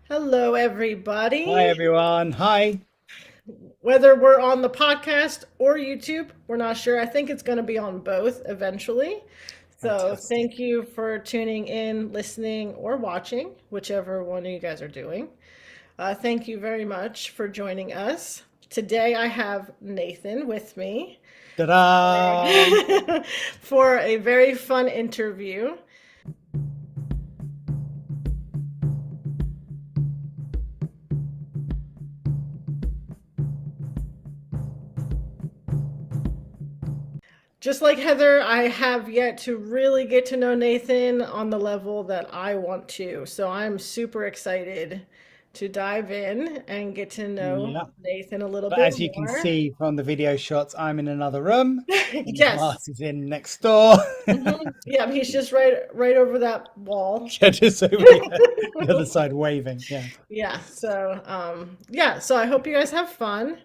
Hello, Hi everybody. everyone. Hi. Whether we're on the podcast or YouTube, we're not sure. I think it's going to be on both eventually. So, Fantastic. thank you for tuning in, listening, or watching, whichever one of you guys are doing. Thank you very much for joining us. Today, I have Nathan with me Ta-da! for a very fun interview. Just like Heather, I have yet to really get to know Nathan on the level that I want to. So I'm super excited to dive in and get to know Yeah. Nathan a little But bit as you can more. see from the video shots, I'm in another room and Yes. Marci's in next door. Yeah, he's just right over that wall. Yeah, just over the other side waving. Yeah. Yeah, so I hope you guys have fun.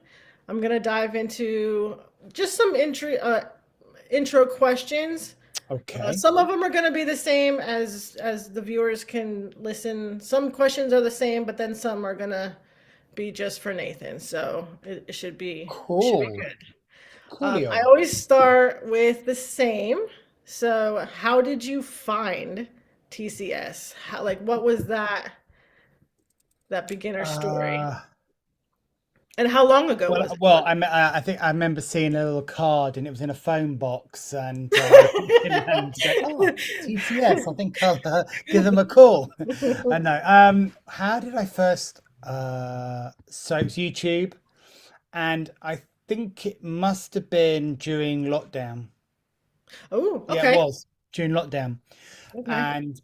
I'm gonna dive into just some intro questions. Okay. Some of them are going to be the same as the viewers can listen. Some questions are the same, but then some are going to be just for Nathan. So it should be Cool. good. I Coolio. always start with the same. So how did you find TCS? Like what was that beginner story? Uh, And how long ago was well, I think I remember seeing a little card and it was in a phone box, and I picked it and go, "Oh, TCS! I think I'll give them a call." I it? know. How did I first? So it was YouTube, and I think it must have been during lockdown. Oh, Yeah, it okay. was during lockdown, Okay. and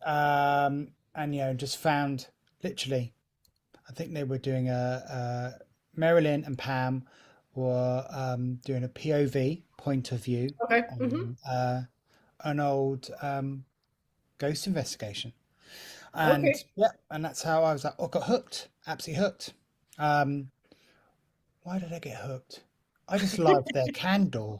just found literally. I think they were doing Marilyn and Pam were doing a POV point of view Okay. on an old ghost investigation, and Okay. yeah, and that's how I was like, oh, got hooked, absolutely hooked. Um, why did I get hooked? I just loved their candor,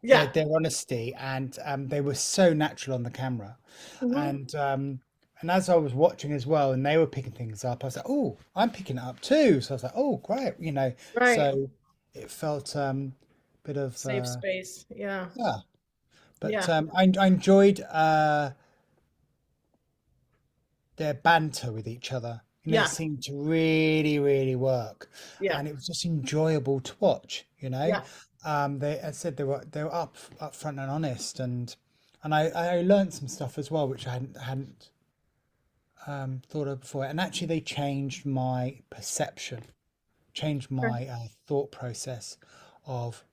Yeah. their honesty, and they were so natural on the camera, Mhm. and um, and as I was watching as well, and they were picking things up, I was like, oh, I'm picking it up too. So I was like, oh, great. Right. So it felt bit of Safe space. Yeah. yeah, but Yeah. I enjoyed their banter with each other. It Yeah. seemed to really, really work, Yeah. and it was just enjoyable to watch. Yeah. I said they were up front and honest, and I learned some stuff as well, which I hadn't thought of before. And actually, they changed my perception, changed Okay. my thought process of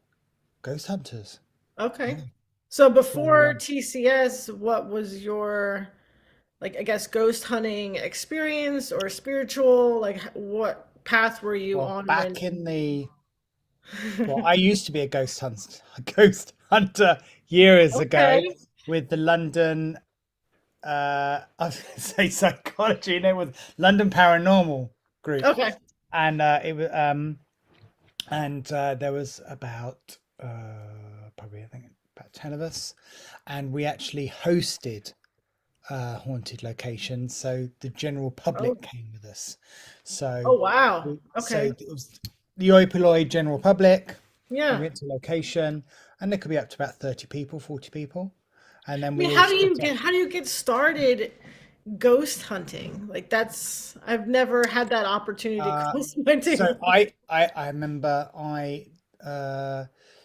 ghost hunters. Okay. Yeah. So So before TCS, what was your, like, I guess, ghost hunting experience or spiritual? Like, what path were you well, on when? back in the well, I used to be a a ghost hunter years ago Okay. with the London. I was going to say psychology, and it was London Paranormal Group, Okay. and it was there was about probably I think about 10 of us, and we actually hosted haunted locations, so the general Oh. public came with us. So Oh, wow. so Okay. it was the oi polloi general public. We Yeah. went to location, and there could be up to about 30 people, 40 people, and then I mean, we all split up. how do you get started ghost hunting? Like I've never had that opportunity Uh, cross my so table. I remember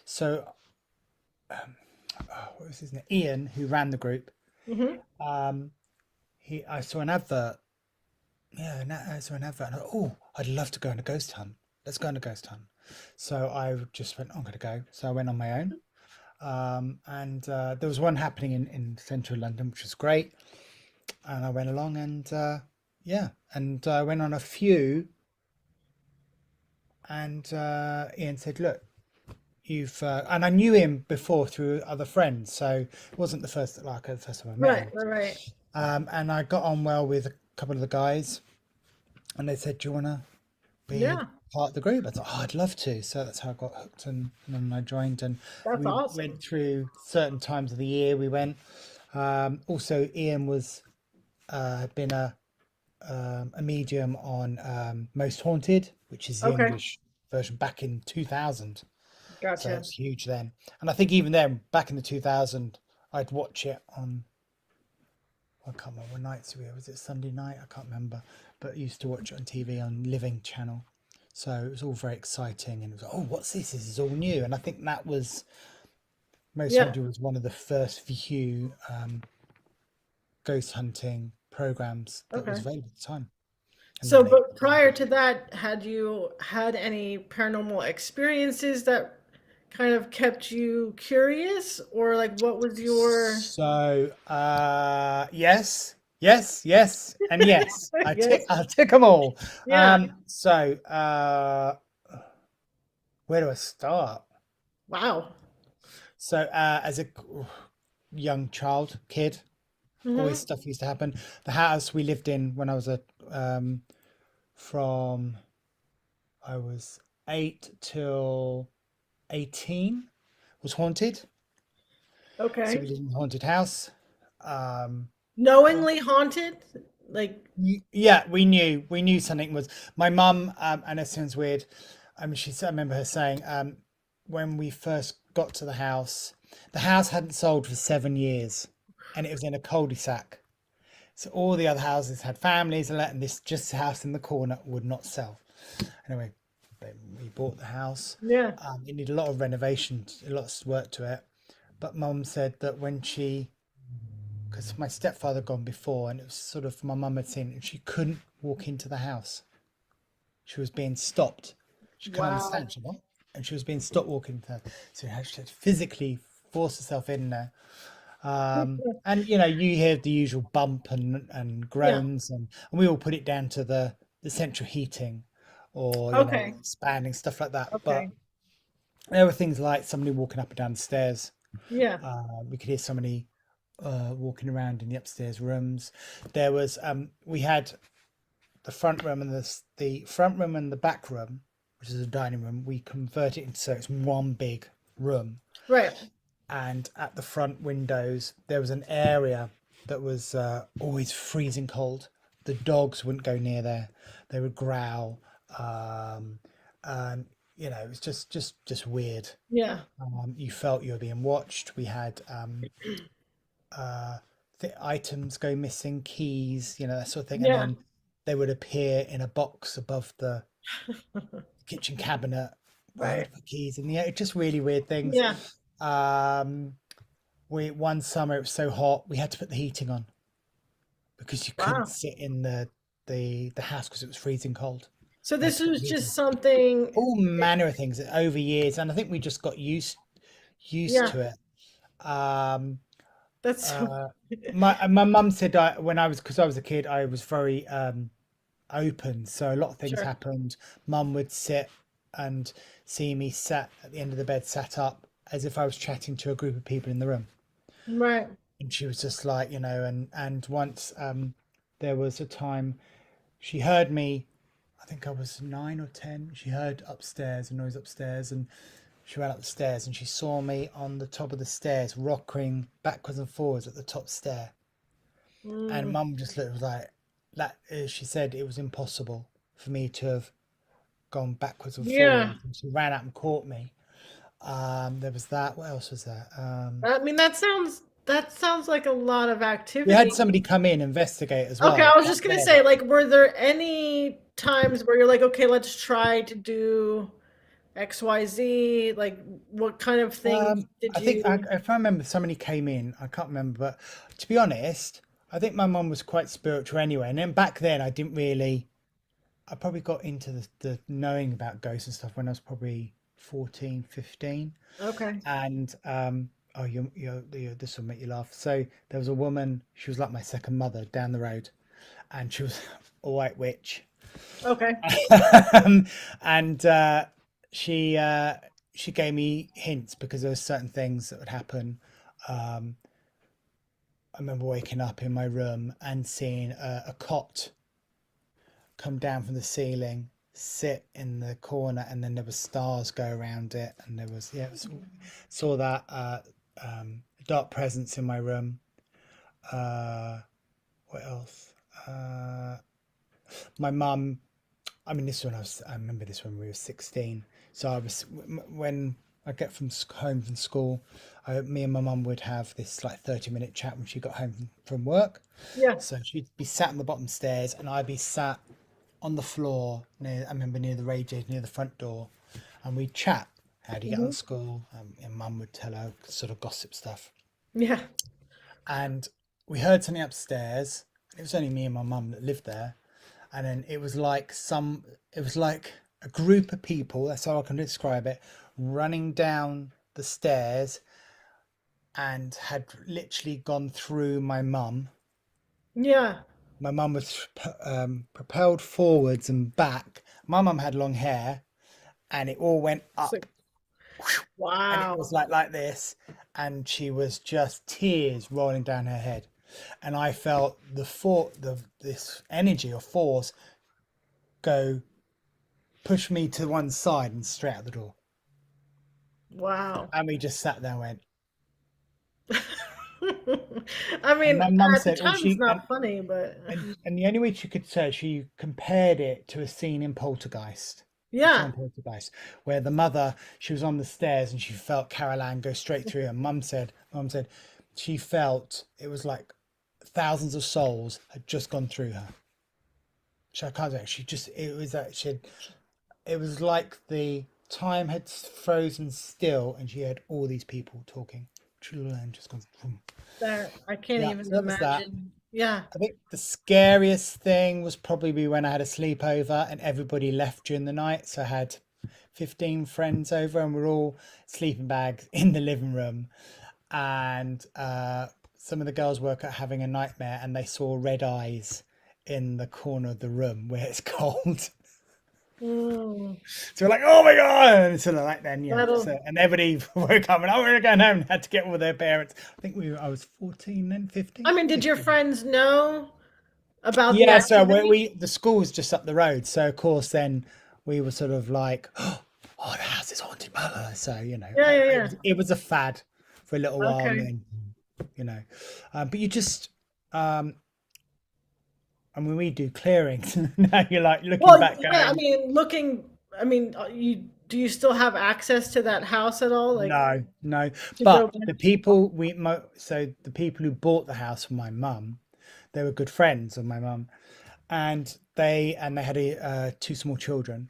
so what was his name? Ian, who ran the group. Hmm. Um, I saw an advert. Yeah, I saw an advert. And oh, I'd love to go on a ghost hunt. Let's go on a ghost hunt. So I just went, I'm going to go. So I went on my own. And there was one happening in central London, which was great. And I went along, and yeah, and I went on a few. And Ian said, look, you've and I knew him before through other friends, so it wasn't the first time I met Right, him. right, right. And I got on well with a couple of the guys, and they said, "Do you want to be Yeah, part of the group?" I thought, "Oh, I'd love to." So that's how I got hooked, and then I joined, and that's we went awesome. through certain times of the year. We went. Also, Ian was had been a a medium on Most Haunted, which is the Okay. English version back in 2000. So it Gotcha. was huge then. And I think even then, back in the 2000, I'd watch it on, I can't remember what nights we were. Was it Sunday night? I can't remember. But I used to watch it on TV on Living Channel. So it was all very exciting. And it was like, oh, what's this? This is all new. And I think that was, Most Yeah. Haunted was one of the first few ghost hunting programs that was Okay. available at the time. And So, then they, but prior to that, had you had any paranormal experiences that kind of kept you curious, or like what was your? so yes, yes, yes, and yes. Yes. I tick them all. Yeah. So where do I start? Wow. So as a young child, kid, always Hmm. stuff used to happen. The house we lived in when I was from I was 8 till 18 was haunted. So Okay. we lived in a haunted house. Knowingly haunted? Like, Yeah, we knew something was. My mum, and it sounds weird. I remember her saying, when we first got to the house hadn't sold for 7 years, and it was in a cul-de-sac. So all the other houses had families, and this just house in the corner would not sell. Anyway, then we bought the house. yeah. It needed a lot of renovations, a lot of work to it. But mum said that when she, because my stepfather had gone before, and it was sort of my mum had seen it, and she couldn't walk into the house. She was being stopped. She couldn't Wow. understand. She what? And she was being stopped walking. So she had to physically force herself in there. And you hear the usual bump and Yeah. groans, and we all put it down to the central heating, or Okay. expanding stuff like that. But Okay. there were things like somebody walking up and down the stairs. Yeah. We could hear somebody walking around in the upstairs rooms. There was we had the front room and the front room and the back room, which is a dining room. We converted it into so it's one big room, Right. and at the front windows there was an area that was always freezing cold. The dogs wouldn't go near there; they would growl, and it was just weird. Yeah. You felt you were being watched. We had the items go missing, keys, that sort of thing, and Yeah. then they would appear in a box above the kitchen cabinet where Right. we'd put keys in. Yeah, just really weird things. Yeah. Um, we One summer it was so hot we had to put the heating on because you couldn't Wow. sit in the house because it was freezing cold. So We had this to put was the heating just on. something. All manner of things over years, and I think we just got used Yeah. to it. That's so. Uh, my mum said when I was because I was a kid, I was very open, so a lot of things Sure. happened. Mum would sit and see me sat at the end of the bed, sat up as if I was chatting to a group of people in the room, Right. and she was just like, and once there was a time she heard me. I think I was 9 or 10. She heard upstairs a noise upstairs, and she ran up the stairs and she saw me on the top of the stairs, rocking backwards and forwards at the top stair. And Mm. mum just looked like that. She said it was impossible for me to have gone backwards and Yeah. forwards. And she ran out and caught me. There was that. What else was there? I mean, that sounds like a lot of We had activity. somebody come in investigate as Okay, well I was back just gonna then. say, like, were there any times where you're like, okay, let's try to do XYZ? Like, what kind of things did I think you? if I remember, somebody came in. I can't remember, but to be honest, I think my mum was quite spiritual anyway. And then back then, I didn't really. I probably got into the knowing about ghosts and stuff when I was probably 14, 15. Okay. And oh, this will make you laugh. So there was a woman. She was like my second mother down the road, and she was a white witch. Okay. And she she gave me hints because there were certain things that would happen. Um, I remember waking up in my room and seeing a cot come down from the ceiling, sit in the corner, and then there were stars go around it, and there was saw that dark presence in my room. Uh, what else? My mum, I mean, this one I remember this when we were 16. So when I get home from school, me and my mum would have this like 30-minute chat when she got home from work. Yeah. So she'd be sat on the bottom stairs and I'd be sat on the floor near, I remember near the radiator, near the front door, and we'd chat. How do you get on Hmm. school? And mum would tell her sort of gossip stuff. Yeah. And we heard something upstairs. It was only me and my mum that lived there. And then it was like a group of people, that's how I can describe it, running down the stairs and had literally gone through my mum. Yeah. My mum was propelled forwards and back. My mum had long hair and it all went It's up like, and it was wow. like this, and she was just tears rolling down her head. And I felt this energy or force go push me to one side and straight out the door. Wow. And we just sat there and went. I And mean, my mum at the said, "Oh, time it's not funny, but and the only way she could say, she compared it to a scene in Poltergeist, the yeah. film Poltergeist, where the mother, she was on the stairs and she felt Carol Ann go straight through her. Mum said, she felt it was like thousands of souls had just gone through her. I can't say she just it was that she had, it was like the time had frozen still and she had all these people talking. And just gone. Vroom. That I can't Yeah, even so that was that. imagine. Yeah. I think the scariest thing was probably when I had a sleepover and everybody left during the night. So I had 15 friends over and we're all sleeping bags in the living room. And some of the girls were having a nightmare and they saw red eyes in the corner of the room where it's cold. Mm, So we're like, oh my God. And sort of like then, yeah. that'll. So, and everybody woke up and, oh, we're going home and had to get with their parents. I think I was 14 then, I 15, mean, did your 15. friends know about the Yeah, so activity? the school was just up the road, so of course then we were sort of like, oh, the house is haunted, blah, blah, blah. So Yeah, yeah, yeah. it was a fad for a little while, and Okay. then you know, but you just, um, and when we do clearings, now you're like looking Well, back, yeah. I going, mean, I mean, you do you still have access to that house at all? Like no, no. to go But back? so the people who bought the house for my mum, they were good friends of my mum, and they had two small children,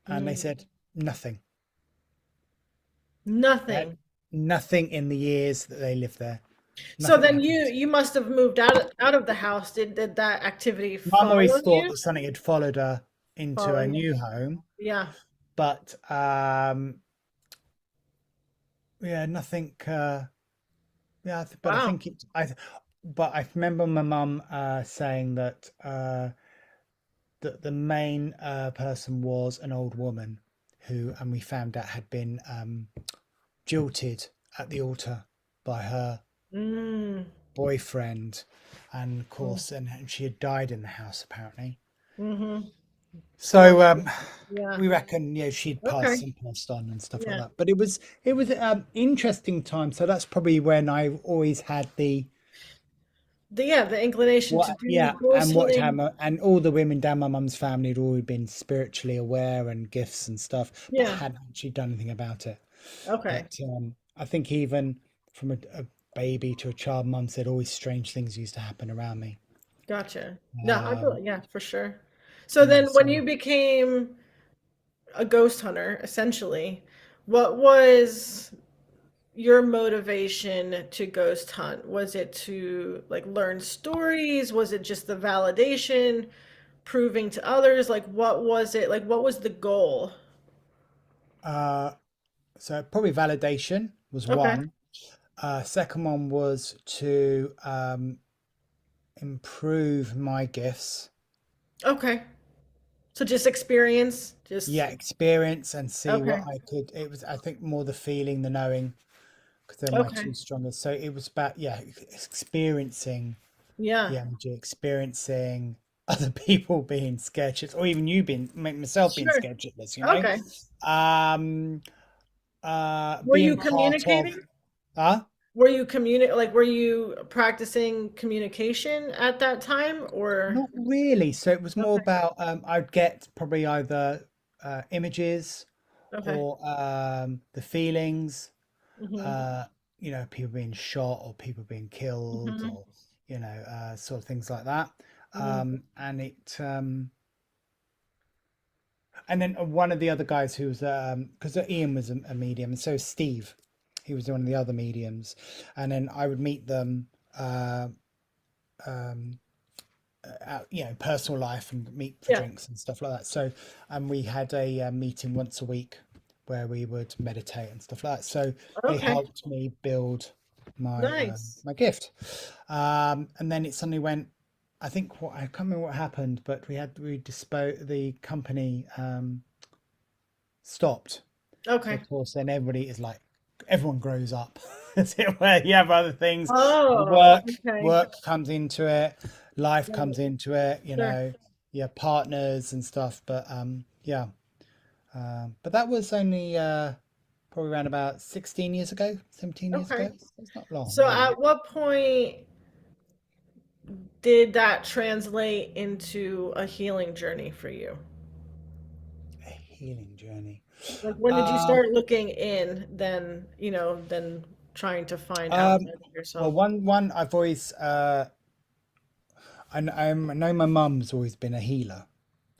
and they Mm, said nothing. They had nothing. nothing in the years that they lived there. So Nothing then happened. you must have moved out of the house. Did that activity Mum always follow thought you? that something had followed her into Follow a you? new home, Yeah. but yeah, nothing. Yeah, but I Wow. think it. But I remember my mum saying that that the main person was an old woman who, and we found out had been jilted at the altar by her Mm. boyfriend, and of course, and she had died in the house apparently. Mm-hmm. Poor So thing. Yeah. we reckon, she'd Okay. passed on and stuff like Yeah. that. But it was interesting time. So that's probably when I've always had the The inclination to what, do yeah, ghost and hunting. and all the women down my mum's family had always been spiritually aware and gifts and stuff, but Yeah. hadn't actually done anything about it. Okay. But I think even from a baby to a child, mum said always strange things used to happen around me. Gotcha. Yeah, I Um, feel yeah, for sure. So yeah, then when so you became a ghost hunter, essentially, what was your motivation to ghost hunt? Was it to like learn stories? Was it just the validation, proving to others? Like what was it? Like what was the goal? uh, so probably validation was Okay. one. Second one was to improve my gifts. Okay. So just experience, Yeah, just experience and see what okay. I could. It was, I think, more the feeling, the knowing, because they're my two Okay. strongest. So it was about, yeah, experiencing Yeah. the energy, experiencing other people being scared shitless, or even you being, myself being Sure. scared shitless, Okay. Um, Were you being part of, communicating? huh? were you practicing communication at that time or Not really. So it was more okay. about I'd get probably either images Okay. or the feelings, Mhm. uh, people being shot or people being killed Mhm. or, sort of things like that. Mhm. And and then one of the other guys who was, because Ian was a medium, and so Steve, he was one of the other mediums. And then I would meet them, uh, um, out, personal life and meet for Yeah. drinks and stuff like that. So, and we had a meeting once a week where we would meditate and stuff like that. So it Okay. helped me build my Nice. my gift. And then it suddenly went. I think what I can't remember what happened, but we disposed the company stopped. So Okay. of course, then everybody is like, everyone grows up. Is it where you have other things? Oh, Work, okay. work comes into it, life Right. comes into it. Sure. Your partners and stuff. But yeah. But that was only probably around about 16 years ago, 17 years Okay. ago. So it's not long, So yeah. at what point did that translate into a healing journey for you? A healing journey. Like when did you Um, start looking in, then trying to find um, outside of well, yourself? one I've always I know my mum's always been a healer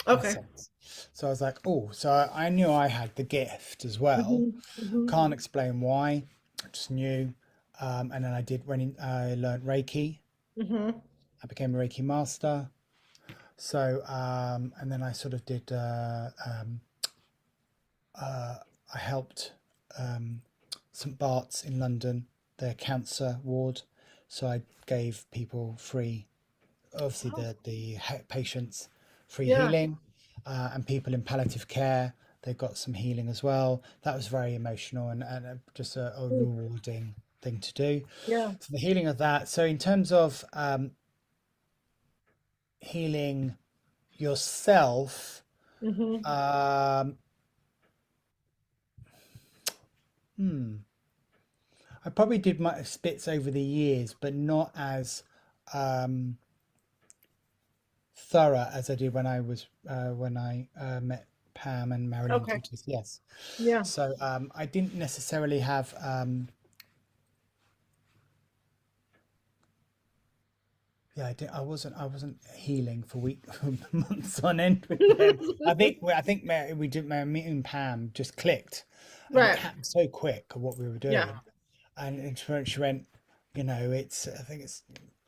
in a Okay. sense. So I was like, oh, so I knew I had the gift as well. Mhm. Mhm. Can't explain why, I just knew. And then I learned Reiki. Mhm. I became a Reiki master. So, and then I sort of did, uh, I helped St. Bart's in London, their cancer ward. So I gave people free, obviously Oh, the patients free yeah. healing, and people in palliative care, they got some healing as well. That was very emotional and just a Mm. rewarding thing to do. Yeah. So the healing of that. So in terms of healing yourself, Mhm. um, hmm, I probably did my bits over the years, but not as um, thorough as I did when I met Pam and Marilyn Okay. through TCS. Yeah. So I didn't necessarily have yeah, I wasn't healing for months on end with them. We did my me and Pam just clicked, and it Right. happened so quick of what we were Yeah. doing. And she went, it's I think it's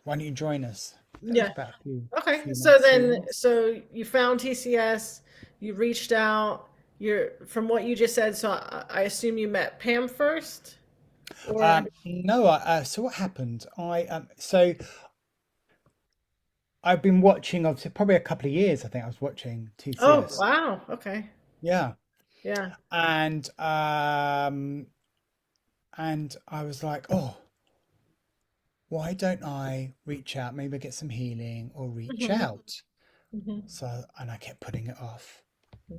why don't you join us? That was Yeah. about a few Okay. few So months, few then, years. so you found TCS, you reached out, from what you just said, so I assume you met Pam first? Or, No, so what happened? I've been watching, obviously, probably a couple of years. I think I was watching oh, TCS. wow. Okay. Yeah, Yeah. and I was like, oh, why don't I reach out? Maybe get some healing or reach Mhm. out. Mhm. So, and I kept putting it off,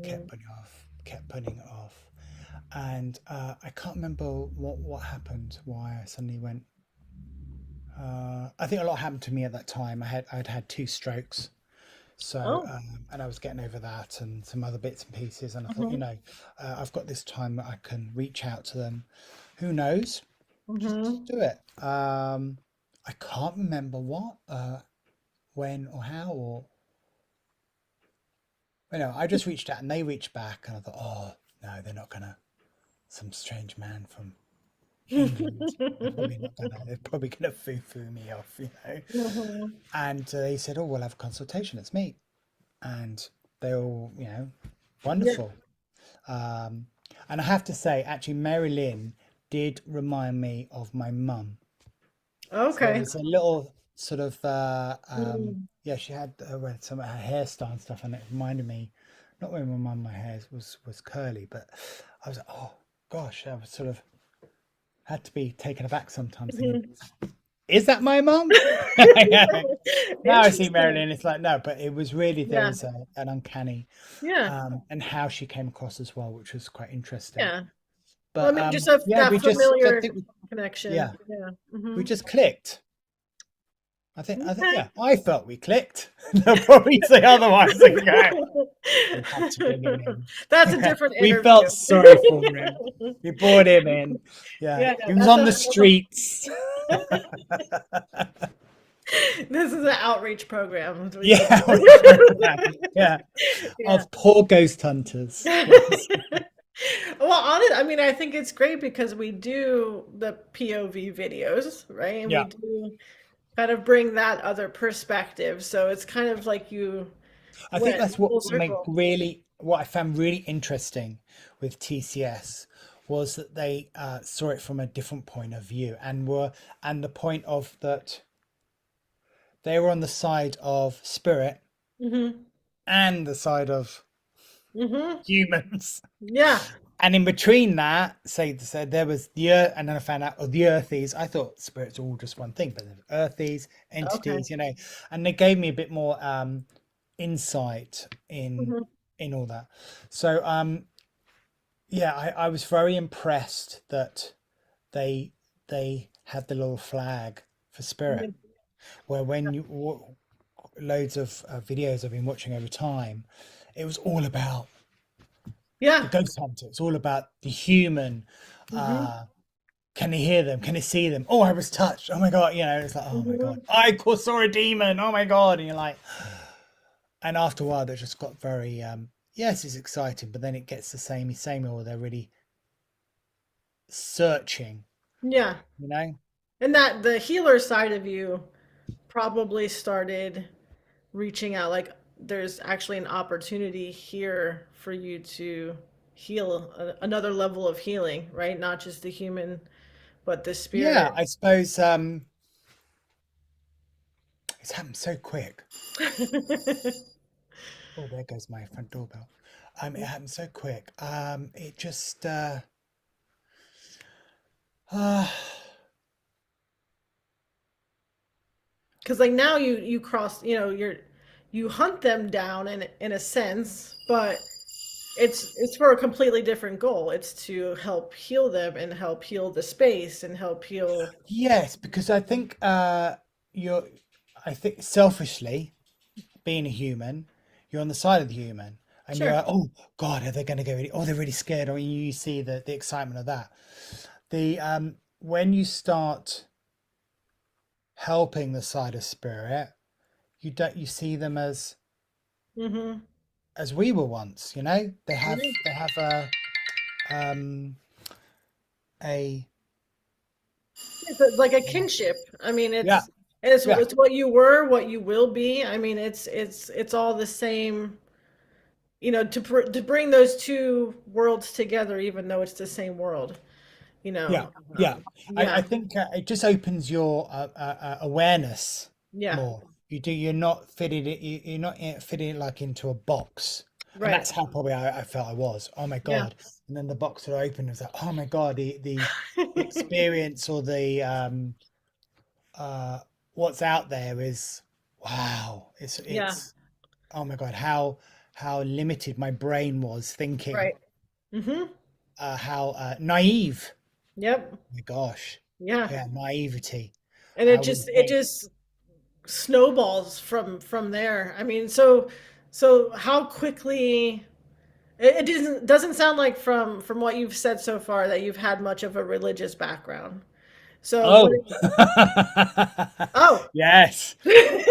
kept Mhm. putting it off, kept putting it off, and I can't remember what happened. Why I suddenly went. I think a lot happened to me at that time. I'd had two strokes. So, Oh. and I was getting over that and some other bits and pieces. And I thought, Mhm. I've got this time that I can reach out to them. Who knows? Just Mhm. do it. I can't remember when or how or, I just reached out and they reached back and I thought, oh, no, they're not gonna, some strange man from England. They're probably gonna foo me off. Mhm. And they said, oh, we'll have a consultation. Let's meet. And they all, Yeah. wonderful. Um, and I have to say, actually, Mary Lynn did remind me of my mum. So there Okay. was a little sort of, Mm. yeah, she had some of her hairstyle and stuff, and it reminded me, not when my mum, my hair was curly, but I was like, oh gosh, I was sort of had to be taken aback sometimes, thinking, Mhm. is that my mum? Now I see Interesting. Marilyn, it's like no, but it was really there Yeah. was an uncanny, Yeah. and how she came across as well, which was quite interesting. Yeah. Well, I But mean, just yeah, that I familiar think connection. yeah, Yeah. we Hmm. just clicked. I think Okay. yeah, I felt we clicked. They'll probably say otherwise and go, we had to bring him in. That's a Yeah, different we interview. felt sorry for him. We brought him in. Yeah, Yeah, no, he was on the that's a streets. this is an outreach program. We could Yeah, yeah, yeah. of poor ghost hunters. Yes. Well, honest, I mean, I think it's great because we do the POV videos, right? And we Yeah, do kind of bring that other perspective. So it's kind of like you I think went that's what full made circle. really what I found really interesting with TCS was that they saw it from a different point of view and the point of that they were on the side of spirit Hmm. and the side of Hmm. humans. Yeah. And in between that, say so there was the earth, and then I found out the earthies. I thought spirits are all just one thing, but there's earthies, Okay. entities, and they gave me a bit more insight Hmm. in all that. So yeah, I was very impressed that they they had the little flag for spirit, where when loads of videos I've been watching over time, it was all about the Yeah. ghost hunter. It's all about the human. Hmm. Uh, can he hear them? Can he see them? Oh, I was touched. Oh my god! It's like, oh my god, Hmm. saw a demon. Oh my god! And you're like, and after a while, they just got very yes, it's exciting, but then it gets the same, or they're really searching. Yeah. You know? And that the healer side of you probably started reaching out like there's actually an opportunity here for you to heal another level of healing, right? Not just the human, but the Yeah, spirit. I suppose it's happened so quick. Oh, there goes my front doorbell. It happened so quick. It just uh, Because like now you cross, you hunt them down in a sense, but it's for a completely different goal. It's to help heal them and help heal the space and help heal. yes, because you're I think selfishly, being a human, you're on the side of the human. And you're Sure. like, oh God, are they going to go? Oh, they're really scared. Or you see the excitement of that. The When you start helping the side of spirit, you see them Mm-hmm. as we were once. They have Yeah. um a It's like a kinship. I mean, yeah, yeah, it's what you were, what you will be. I mean, it's all the same. To bring those two worlds together, even though it's the same world. You yeah, know. yeah. I Yeah. think it just opens your awareness Yeah. more. You're not fitted it. You're not fitting it like into a box, and Right. that's how probably I felt I was. Oh my Yeah. God! And then the box would open. It was like, oh my God, the experience or the uh what's out there is wow. Yeah. It's oh my God, how limited my brain was thinking. Right. Mm-hmm. How naive. Yep. My gosh. Yeah. Yeah, naivety. And I would it think, just snowballs from there. I mean, so how quickly it doesn't sound like from what you've said so far that you've had much of a religious background. So what? oh, Oh, yes.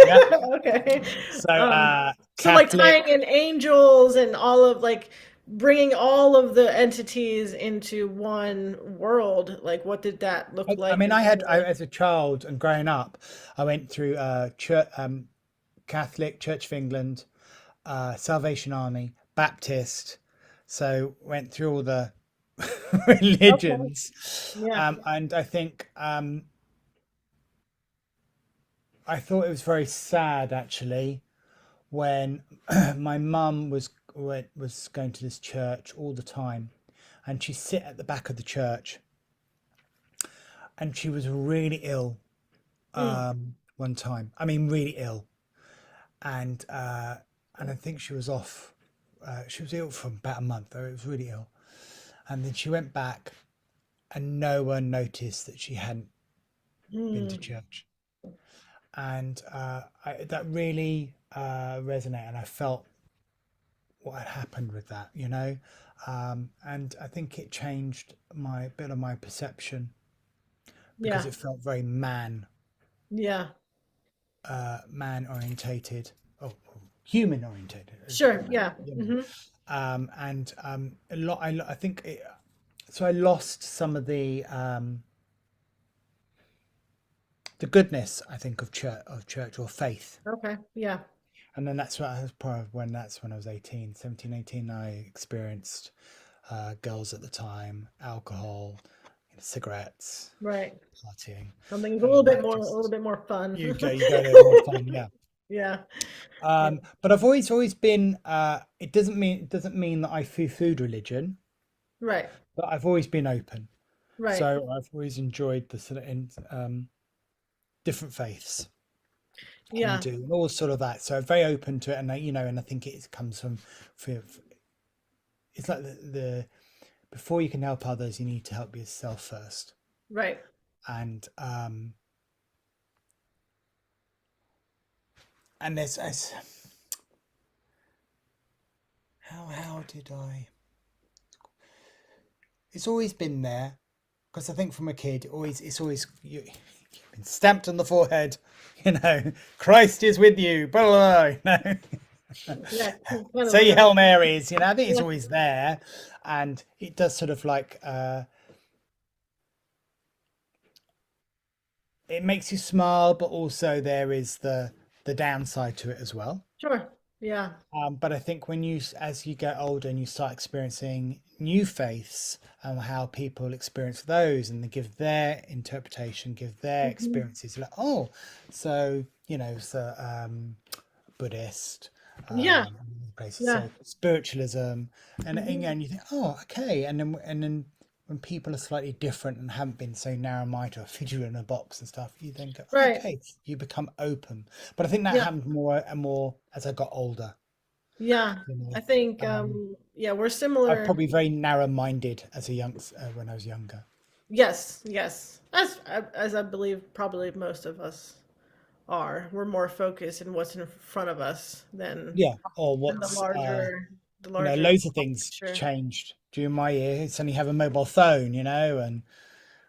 Yeah. okay. So, So like Catholic. tying in angels and all of like bringing all of the entities into one world. Like, what did that look I like mean, in your life? as a child and growing up, I went through church, Catholic, Church of England, Salvation Army, Baptist. So went through all the Okay. religions, Yeah. and I thought it was very sad actually when my mum was going to this church all the time, and she'd sit at the back of the church, and she was really ill Mm. one time. I mean, really ill, and I think she was off. She was ill for about a month. It was really ill, and then she went back. and no one noticed that she hadn't been to Mm. church. And that really resonated, and I felt what had happened with that, you know. And I think it changed my bit of my perception because Yeah. it felt very Yeah. man orientated, oh, human orientated, Sure. Yeah. you know. Hmm. And a lot, I think it, so I lost some of the goodness, I think, of church or faith. Okay. Yeah. And then that's what I was part of when that's when I was 18, 17, 18. I experienced girls at the time, alcohol, cigarettes, Right. partying, Something a and then that a little just bit more fun. you go to more fun, yeah. Yeah. Yeah. But I've always been. It doesn't mean that I foo-fooed religion, Right. but I've always been open. Right. So I've always enjoyed the sort of different faiths Yeah. Hindu and all sort of that. So very open to it, and and I think it comes from, it's like the before you can help others, you need to help yourself first. Right. And there's how did I? It's always been there because I think from a kid, it's always you've been stamped on the forehead. Christ is with you. Blah, blah, blah, Yeah. Kind of Say like your a, Hail Marys. I think it's yeah. always there, and it does sort of like it makes you smile, but also there is the downside to it as well. Sure. Yeah. But I think as you get older and you start experiencing new faiths and how people experience those, and they give their interpretation, give their Hmm. experiences, you're like, oh, so so Buddhist, Yeah. um, places, Yeah. so spiritualism, Hmm. and you think, oh, okay, and then when people are slightly different and haven't been so narrow-minded or fidget in a box and stuff, you then go, Right. okay, you become open. But I think that Yeah. happened more and more as I got older. Yeah. You I know, think, um, yeah, we're I was similar. probably very narrow-minded as a young when I was younger. Yes. Yes. As I believe probably most of us are. We're more focused in what's in front of us Yeah, or than what's the larger loads of things picture. changed during my year. Suddenly have a mobile phone, and God,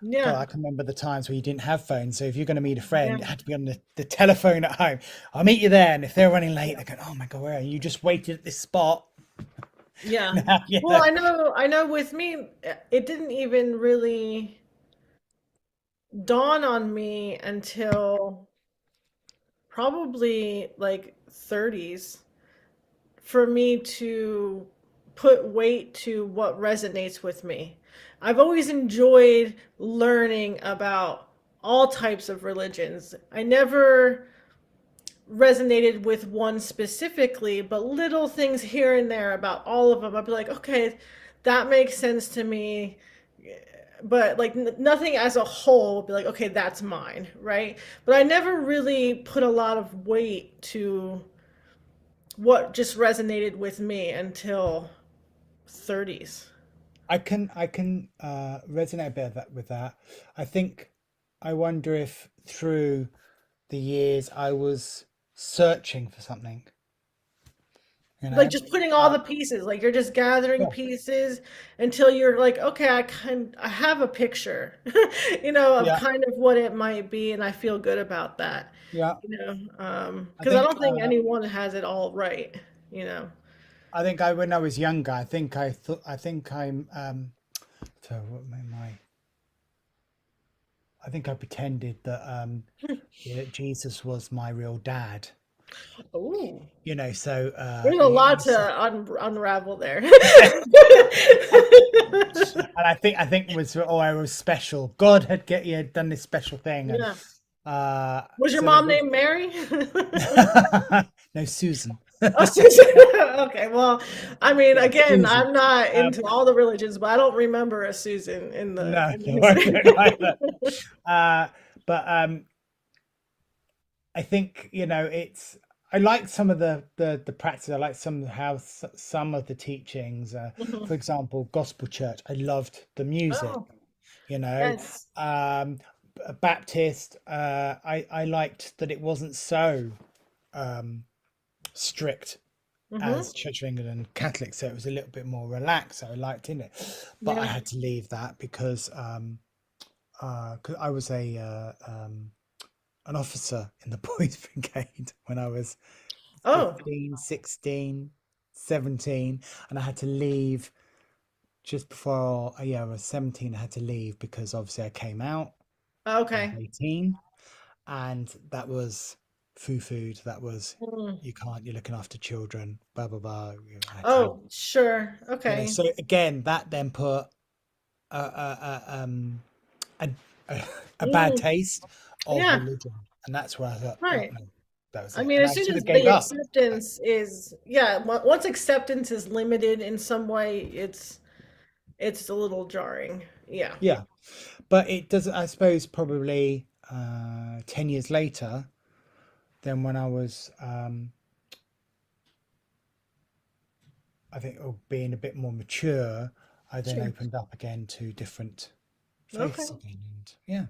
Yeah. I can remember the times where you didn't have phones. So if you're going to meet a Yeah. friend, it had to be on the telephone at home. I'll meet you there. And if they're running late, they're going, oh my God, where are you? You just waited at this spot. Yeah. Now, Well, I know with me, it didn't even really dawn on me until probably like 30s for me to put weight to what resonates with me. I've always enjoyed learning about all types of religions. I never resonated with one specifically, but little things here and there about all of them. I'd be like, okay, that makes sense to me. But like nothing as a whole would be like, okay, that's mine, right? But I never really put a lot of weight to what just resonated with me until 30s. I can resonate a bit with that. I think I wonder if through the years I was searching for something, you Like know? just putting all Uh, the pieces, like you're just gathering yeah, pieces until you're like, okay, I have a picture, of yeah, kind of what it might be, and I feel good about that, yeah. I because I think don't think anyone has it all right, you know. when I was younger, I think I'm so what I think I pretended that yeah, Jesus was my real dad. Ooh, So there's a lot to unravel there. and I think was I was special. God had done this special thing, and Yeah. Was your so that mom was named Mary? no Susan. Oh, Susan. Okay, well, I mean, Yeah, again, Susan. I'm not Um, into all the religions, but I don't remember a Susan no, in the no, I don't either. history. Uh, but I think it's. I like some of the practice. I like some of how some of the teachings. For Mhm. example, gospel church. I loved the music. Oh, you know. Yes. Um, Baptist, I liked that it wasn't so strict Mm-hmm. as Church of England and Catholic, so it was a little bit more relaxed. So I liked in it, but I Yeah. had to leave that because 'cause I was a an officer in the Boys Brigade when I was Oh, 15, 16, 17, and I had to leave just before, yeah, I was 17. I had to leave because obviously I came out, I was okay. 18, and that was food. That was, Mm. you can't, you're looking after children, blah, blah, blah. I had to leave. Oh, sure. You know, Okay. so again, that then put a, a, a bad Mm. taste of Yeah. religion. And that's where I thought, oh Right. no, that was I it. mean, And as I soon sort as of gave the up. acceptance is, yeah, once acceptance is limited in some way, it's a little jarring. Yeah. Yeah. But it doesn't, I suppose, probably 10 years later, than when I was, I think, oh, being a bit more mature, I then Sure. opened up again to different faiths Okay. again. And yeah.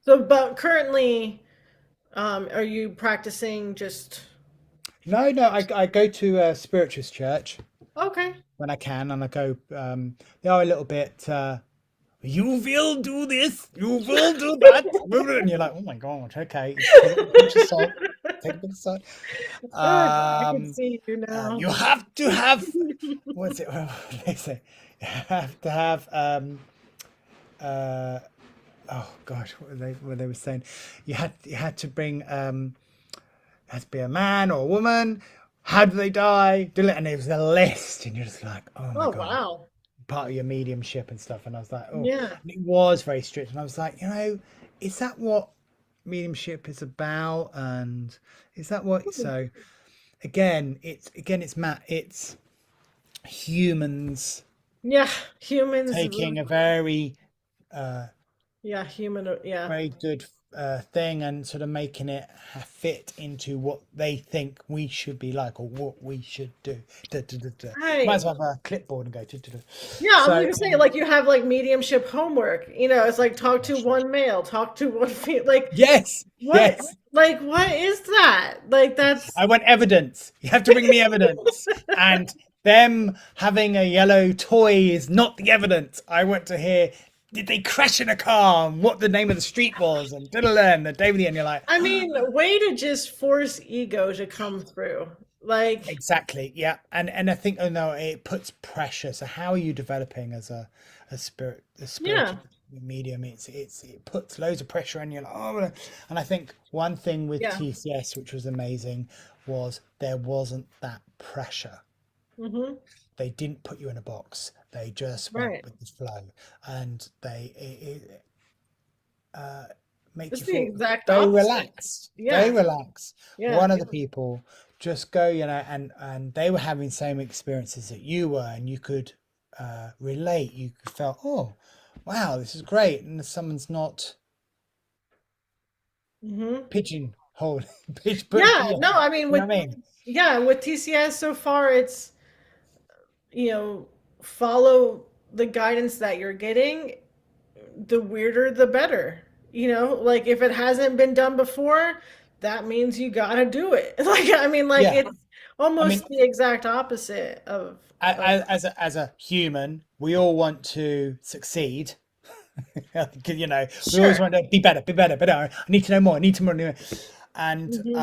So, but currently, are you practicing just No, no, I go to a spiritualist church okay? when I can, and I go, they are a little bit, you will do this, you will do that. And you're like, oh my God, okay, take it with a pinch of salt. Take a bit of salt. I can Um, see you now. you have to have, what's it? They say, you have to have, uh, oh gosh, what they were saying? You had to bring, it had to be a man or a woman. How do they die? And it was a list, and you're just like, oh my Oh, God, wow. part of your mediumship and stuff. And I was like, oh, Yeah. and it was very strict. And I was like, is that what mediumship is about? And is that what? So it's Matt. It's humans Yeah, humans. taking a very uh, Yeah, yeah. very good thing and sort of making it fit into what they think we should be like or what we should do. Da, da, da, da. Might Right. as well have a clipboard and go. Da, da, da. Yeah, I was So, gonna say like you have like mediumship homework. It's like talk to gosh, one male, talk to one female. Like yes, what? yes. Like what is that? Like that's I want evidence. You have to bring me evidence. And them having a yellow toy is not the evidence. I want to hear, did they crash in a car and what the name of the street was and and the day with the end. You're like, I mean, way to just force ego to come through. Like exactly, yeah. And I think, oh no, it puts pressure. So how are you developing as a yeah. spiritual medium? It puts loads of pressure on you. Like, oh, and I think one thing with Yeah. TCS, which was amazing, was there wasn't that pressure. Mm-hmm. They didn't put you in a box. They just went Right. with the flow, and it make It's you the feel exact very opposite. relaxed. Very Yeah. relaxed. Yeah. One of the people just go, and they were having same experiences that you were, and you could relate. You could feel, oh, wow, this is great, and someone's not Mm-hmm. pigeonhole, but Yeah. yeah, No, I mean you know with what I mean? yeah, with TCS so far it's you know, follow the guidance that you're getting, the weirder the better. Like if it hasn't been done before, that means you gotta do it. Like I mean, like Yeah, it's I mean, almost the exact opposite of as a human, we all want to succeed. 'Cause, we always sure. want to be better, better. I need to know more. I need to know. And Hmm.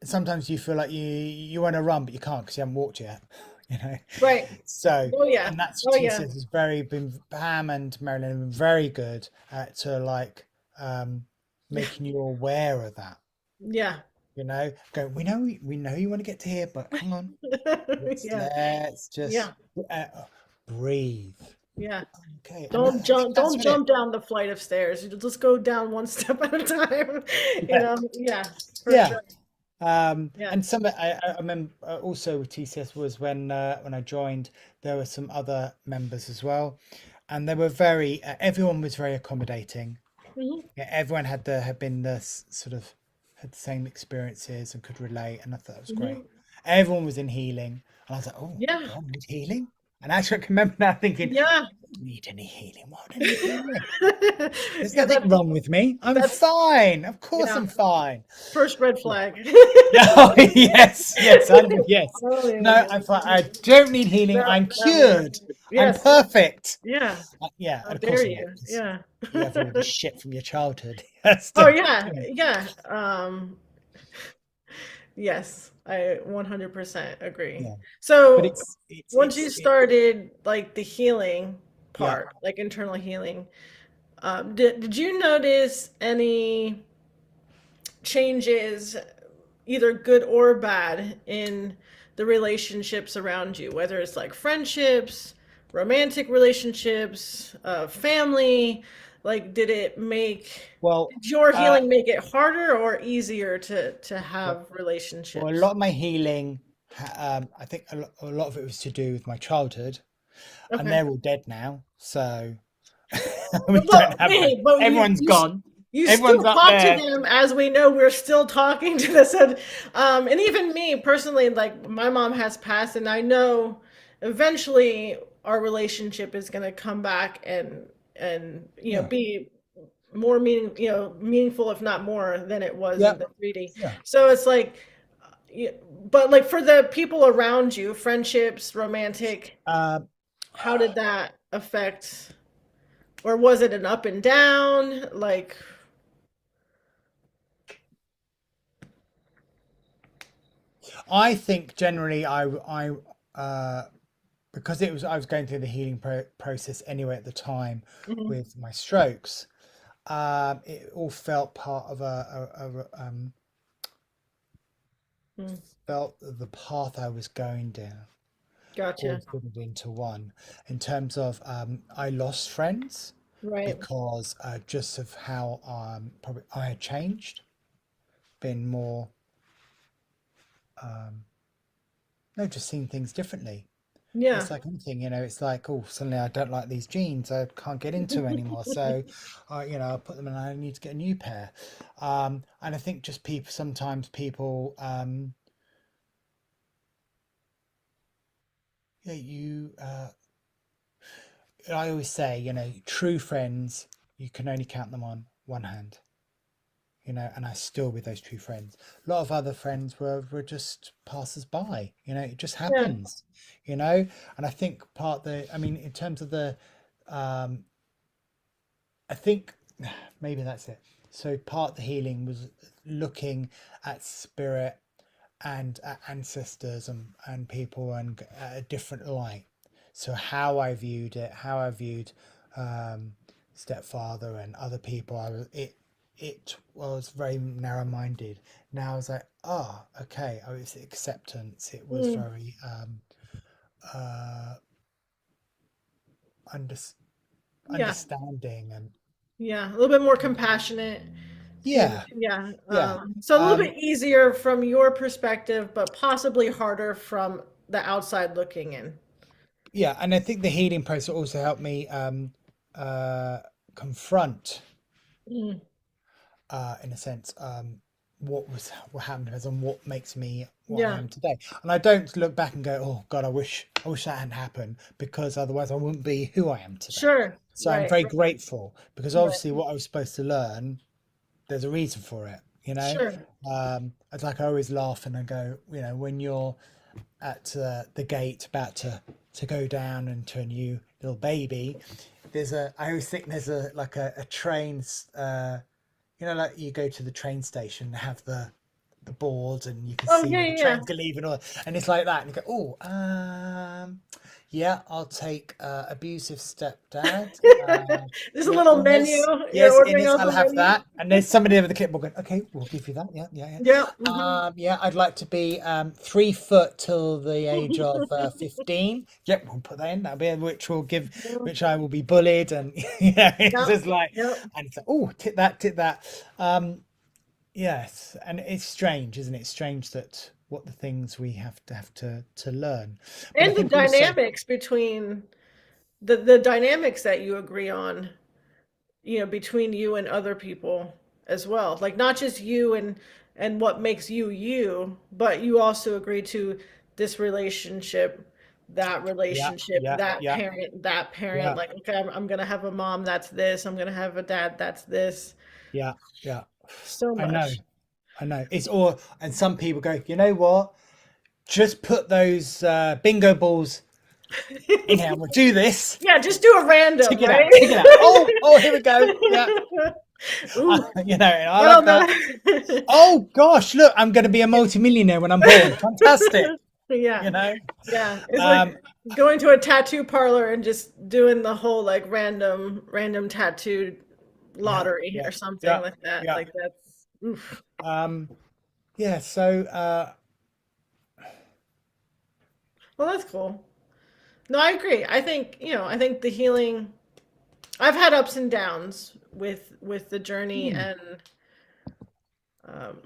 sometimes you feel like you want to run, but you can't because you haven't walked yet. You know. Right. So, Oh yeah. and that's Oh yeah. TCS has very been Pam and Marilyn have been very good at like um, Yeah. making you aware of that. Yeah. Go. We know you want to get to here, but hang on. Yeah. Let's just Yeah. uh, breathe. Yeah. Okay, and Don't I think jump that's don't what it. jump down the flight of stairs. You just go down one step at a time. Yeah, Yeah, for yeah. sure. Yeah. And I remember also with TCS was when I joined, there were some other members as well, and they were very everyone was very accommodating. Hmm. Yeah, everyone had been sort of had the same experiences and could relate, and I thought that was great. Hmm. Everyone was in healing, and I was like, oh, Yeah. God, I need healing. And actually, I can remember now thinking, Yeah. I don't need any healing. Why would I need healing? There's Yeah, nothing wrong with me. I'm that's fine. Of course, yeah. I'm fine. First red Yeah. flag. Oh, yes, yes, 100, yes. Oh No, yeah. I'm fine. I don't need healing. No, I'm I mean, cured. I'm yes, perfect. yeah. Yeah, How and of dare course I'm not, you? because Yeah. you have all this shit from your childhood. Yes, Oh to, yeah, yeah. Yes, I 100% agree. yeah. But So once you it's started like the healing yeah. part, like internal healing, did you notice any changes, either good or bad, in the relationships around you, whether it's like friendships, romantic relationships, family? Like, Well, did your uh, healing make it harder or easier to well, have a lot relationships? of my healing, I think a lot of it was to do with my childhood, and Okay. they're all dead now. So we don't Well, have them. hey, but Everyone's gone. you Everyone's still up talk to there. them, as we know we're still talking to this, and even me personally, like my mom has passed, and I know eventually our relationship is going to come back and Yeah, be more meaningful, if not more than it was yeah, in the 3D. yeah. So it's like, yeah, but like for the people around you, friendships, romantic, Um, how did that affect? Or was it an up and down? Like, I think generally, because I was going through the healing process anyway at the time mhm, with my strokes. It all felt part of mm, felt the path I was going down all gotcha. fitted into one. In terms of, I lost friends Right. because just of how probably I had changed, been more, um, no, just seeing things differently. Yeah. It's like anything, it's like, oh, suddenly I don't like these jeans, I can't get into anymore. So, I'll put them in, I need to get a new pair. And I think just sometimes people, yeah, I always say, true friends, you can only count them on one hand, and I still with those true friends. A lot of other friends were just passers by, it just Yeah. happens, and I think I mean, in terms of um, I think maybe that's it. So part of the healing was looking at spirit and at ancestors and people and at a different light. So how I viewed it, how I viewed um, stepfather and other people, it was very narrow minded. Now I was like, okay, oh, it's acceptance. It was Mm, very uh, under, yeah. understanding and Yeah. A little bit more compassionate. And yeah, yeah, yeah. so a little Um, bit easier from your perspective, but possibly harder from the outside looking in. Yeah, and I think the healing process also helped me uh, confront, Mm, in a sense, what happened to us and what makes me what I yeah. am today. And I don't look back and go, "Oh God, I wish that hadn't happened," because otherwise I wouldn't be who I am today. Sure. So I'm Right. very grateful because Right. obviously what I was supposed to learn, there's a reason for it. Sure. It's like I always laugh and I go, when you're at the gate about to go down into a new little baby, I always think there's a train, like you go to the train station and have the boards and you can Oh see yeah, where the yeah, yeah. trains are leaving, and it's like that and you go, oh, yeah, I'll take abusive stepdad. There's a Yeah, little in menu. this. You're Yes, in ordering this, off I'll a have menu. that. And there's somebody over the clipboard going, okay, we'll give you that. Yeah, yeah, yeah. Yeah. Hmm. Yeah, I'd like to be 3 foot till the age of 15. Yep, we'll put that in. That'll be which I will be bullied, and it's Yep. just like, Yep. and it's like, oh, tit that, tit that. Yes, and it's strange, isn't it? It's strange that what the things we have to learn, but I And the think also, dynamics between the dynamics that you agree on, between you and other people as well. Like not just you and what makes you you, but you also agree to this relationship that Yeah, relationship, yeah, yeah, that parent, yeah, like, okay, I'm gonna have a mom that's this, I'm gonna have a dad that's this. yeah, yeah. So I know, much. I know. It's all, and some people go, you know what? Just put those bingo balls in here and we'll do this. Yeah, just do a random, Tick it right? out, tick it out. Oh, here we go. Yeah. Ooh, I I like don't that. know. Oh gosh, look, I'm going to be a multimillionaire when I'm born. Fantastic. Yeah, You know. yeah. It's like Um, going to a tattoo parlor and just doing the whole like random tattoo yeah, lottery yeah, or something yeah, like that. yeah. Like that's oof. Um, yeah. So Well, that's cool. No, I agree. I think, I think the healing, I've had ups and downs with the journey, hmm, and um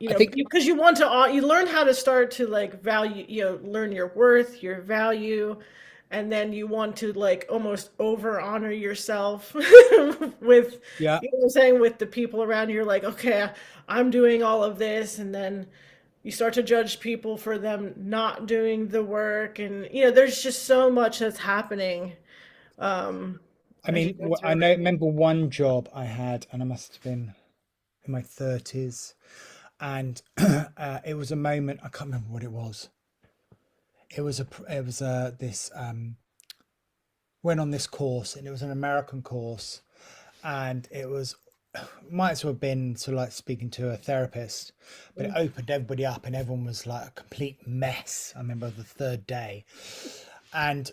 I think because you want to you learn how to start to like value, learn your worth, your value, and then you want to like almost over honor yourself with, yeah. what I'm saying, with the people around you. You're like, okay, I'm doing all of this, and then you start to judge people for them not doing the work, and there's just so much that's happening um I as you mean, go I through know. it. Remember one job I had, and I must have been in my 30s, and it was a moment. I can't remember what it was. This went on this course, and it was an American course, and it was might as well have been sort of like speaking to a therapist, but it Mm. opened everybody up, and everyone was like a complete mess. I remember the third day, and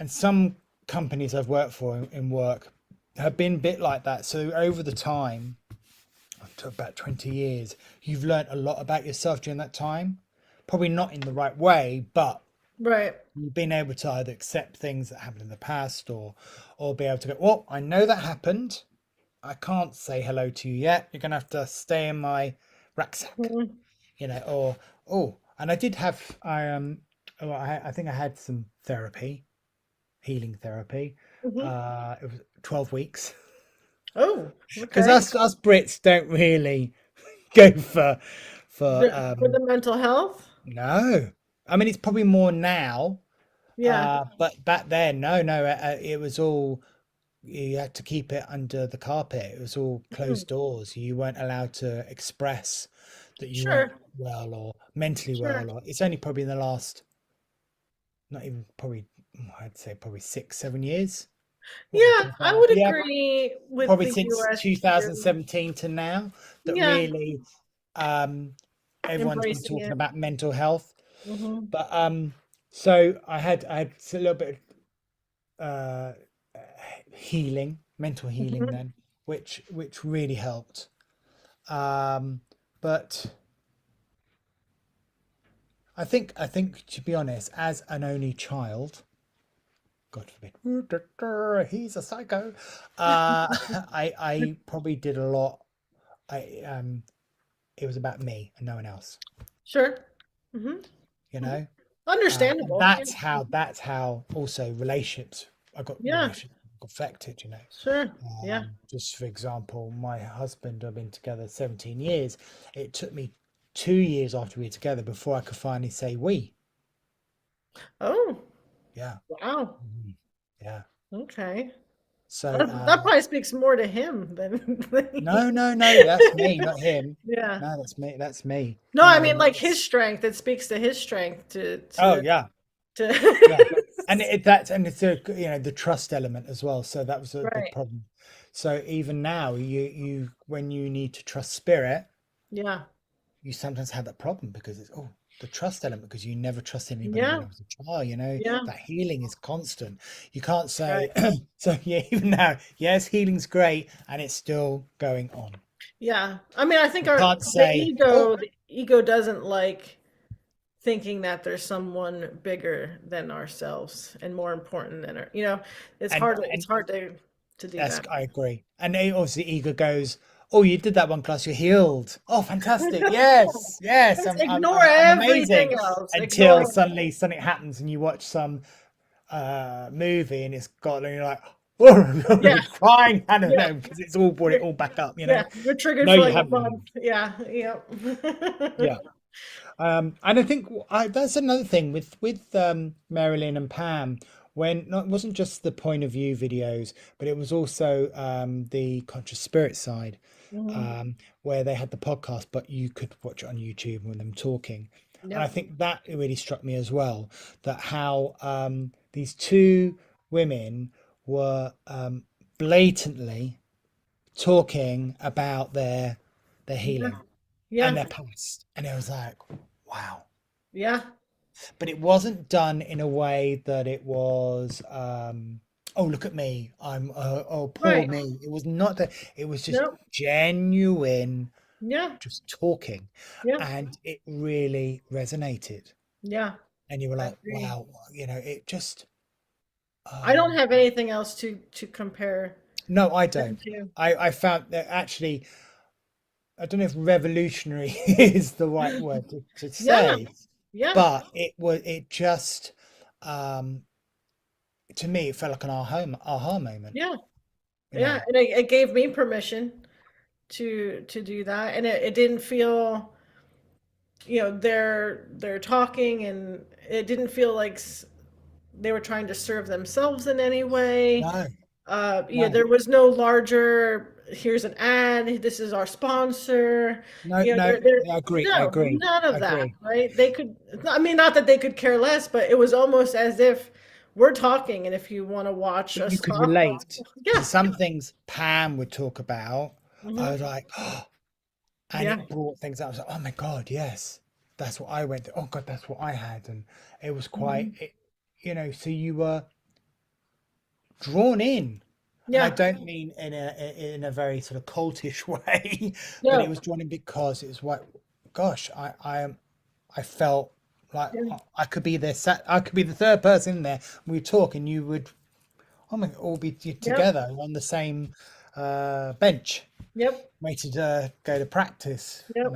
some companies I've worked for in work have been a bit like that. So over the time, to about 20 years, you've learnt a lot about yourself during that time. Probably not in the right way, but Right. you've been able to either accept things that happened in the past, or be able to go, well, I know that happened. I can't say hello to you yet. You're gonna have to stay in my rucksack, Mhm. or oh, and I did have I think I had some therapy, healing therapy. Mhm. It was 12 weeks Oh, because okay. us Brits don't really go for For the mental health? no. I mean, it's probably more now, Yeah. but back then, no, it was all, you had to keep it under the carpet. It was all Mm. closed doors. You weren't allowed to express that you weren't Sure. well or mentally Sure. well. Or it's only probably in the last, not even probably, I'd say probably 6, 7 years. What are we Yeah, talking I about? would Yeah, agree with probably the since US here. 2017 to now that Yeah, really um, everyone's been embracing talking it. about mental health. Hmm. But so I had a little bit of healing, mental healing Hmm. then, which really helped. But I think to be honest, as an only child, God forbid, he's a psycho. I probably did a lot. I It was about me and no one else. Sure. Hmm. You Hmm. know, and Understandable. Yeah. that's how also relationships. I got Yeah. relationships got affected. You know, Sure. Yeah. just for example, my husband, I've been together 17 years. It took me 2 years after we were together before I could finally say we. Oh, Yeah. wow. Mhm. Yeah. Okay. So That probably speaks more to him than no, no, no, that's me, not him. yeah. No, that's me. That's me. No, You I know, mean like his strength. It speaks to his strength to oh to yeah, yeah. to And it's a, the trust element as well. So that was a big Right. problem. So even now, you when you need to trust spirit, Yeah. you sometimes have that problem because it's the trust element, because you never trusted anybody when Yeah. I was a child. Yeah. That healing is constant. You can't Right. say so. Yeah, even now, yes, healing's great, and it's still going on. Yeah. I mean, I think You can't the say, oh, ego doesn't like thinking that there's someone bigger than ourselves and more important than it's and hard to do that's, that. I agree. And then obviously ego goes, oh, you did that one class, you're healed. Oh, fantastic. Yes, yes, Just I'm ignore I'm I'm everything amazing. else. Until Ignore. suddenly something happens and you watch some movie and it's got, and you're like, oh, Yeah. you're crying. I don't Yeah. know, because it's all brought it You're, all back up, yeah. You're triggered No, for you like a haven't. month. Yeah. Yeah. Yep. And I think that's another thing with Marilyn and Pam, when it wasn't just the point of view videos, but it was also the conscious spirit side, Mhm. um, where they had the podcast, but you could watch it on YouTube with them talking. And I Yep. think that really struck me as well, that how these two women were blatantly talking about their Yeah. healing and Yeah. their past, and it was like, wow. Yeah. But it wasn't done in a way that it was oh, look at me, I'm oh, poor Right. me. It was not that. It was just Nope. genuine, Yeah. just talking, Yeah. and it really resonated, Yeah. and you were I like, agree. wow, it just I don't um have anything else to compare no, I them don't. to. I found that actually, I don't know if revolutionary is the right word to Yeah. say, Yeah. but it just um to me it felt like an aha moment, Yeah. you Yeah. know. And it gave me permission to do that, and it didn't feel, they're talking, and it didn't feel like they were trying to serve themselves in any way. No, Yeah, no, there was no larger, here's an ad, this is our sponsor. no, no. I agree. I No, agree. none I of that, agree. right? They could, I mean, not that they could care less, but it was almost as if we're talking, and if you want to watch But you us could talk, well, relate to yeah. some things Pam would talk about. I Hmm. was like, oh, and Yeah. it brought things up. I was like, oh my God, yes, that's what I went through. Oh God, that's what I had. And it was quite, Hmm. so you were drawn in. And I Yeah. don't mean in a very sort of cultish way, but it No. was drawn in because it was what, gosh, I felt like Yeah. I could be I could be the third person in there. We talk, and you would, oh my, all be Yep. together on the same bench, Yep. waiting to go to practice, Yep.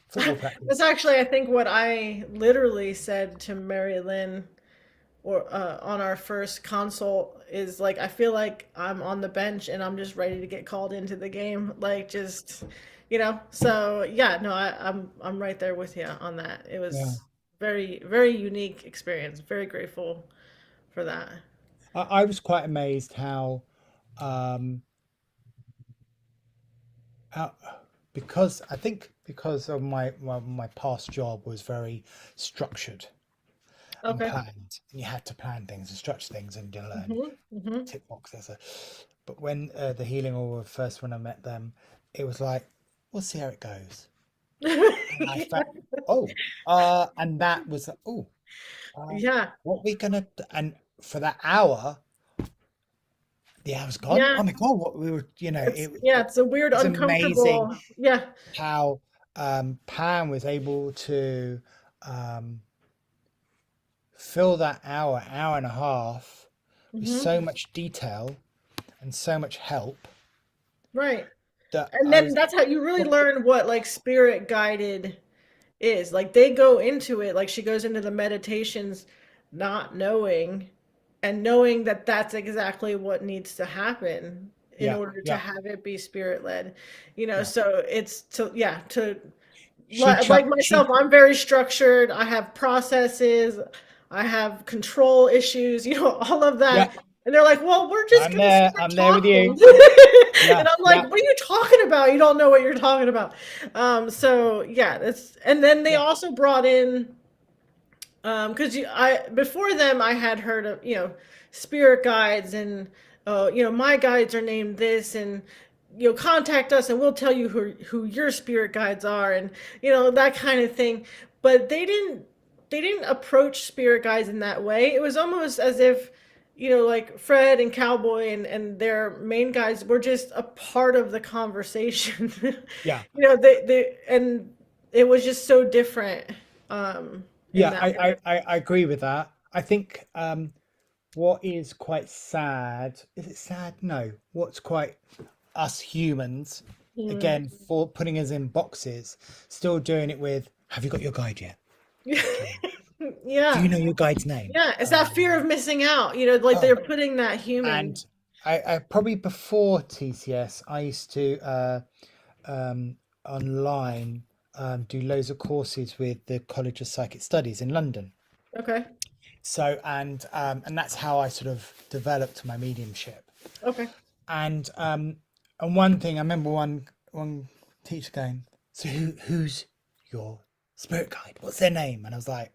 football That's practice. actually, I think, what I literally said to Mary Lynn, or on our first consult, is like, I feel like I'm on the bench and I'm just ready to get called into the game, like, just, so yeah, no, I'm right there with you on that. It Yeah, was very, very unique experience, very grateful for that. I was quite amazed um, how because I think because of my past job was very structured and Okay. planned, and you had to plan things and structure things and you learn Hmm. Hmm. tick boxes. But when the healing aura first, when I met them, it was like, we'll see how it goes. And I felt, oh, and that was, oh, uh, Yeah. what we gonna, and for that hour, the hour's gone. Yeah. Oh my God, what we were, Yeah, it's a weird, it's amazing uncomfortable. Yeah. how Pam was able to um, fill that hour and a half with so Hmm. much detail and so much help Right. that And I then was, that's how you really learn what, like, spirit guided is. Like, they go into it, like, she goes into the meditations not knowing, and knowing that that's exactly what needs to happen in yeah, order to yeah, have it be spirit led. yeah. So it's to, yeah, to, She like chucked, myself, I'm very structured. I have processes, I have control issues, all of yeah, that. And they're like, well, we're just going to start I'm there with talking. you. Yeah, And I'm like, yeah, what are you talking about? You don't know what you're talking about. So yeah, and then they yeah, also brought in, because I before them I had heard of, spirit guides, and my guides are named this, and contact us and we'll tell you who your spirit guides are, and that kind of thing. But they didn't approach spirit guides in that way. It was almost as if, like Fred and Cowboy and their main guides were just a part of the conversation. yeah, They and it was just so different, in yeah. that way. I agree with that. I think what is quite sad, is it sad? No. What's quite us humans, Mm. again, for putting us in boxes, still doing it with, have you got your guide yet? Do Yeah. you know your guide's name? Yeah. It's that fear of missing out, like Oh, they're putting that and human. I probably before TCS, I used to um, online. do loads of courses with the College of Psychic Studies in London. Okay. So and that's how I sort of developed my mediumship. Okay. And one thing I remember one teacher going, so who's your spirit guide? What's their name? And I was like,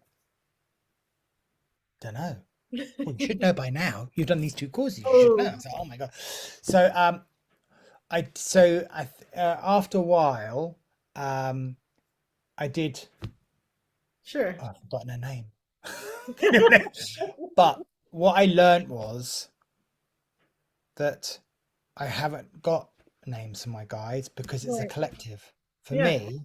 don't know. Well, you should know by now. You've done these two courses. You should know. I Oh, was like, oh my god. So after a while, um, I did. sure. Oh, I've forgotten her name. But what I learned was that I haven't got names for my guides because it's a Right. collective. For Yeah. me,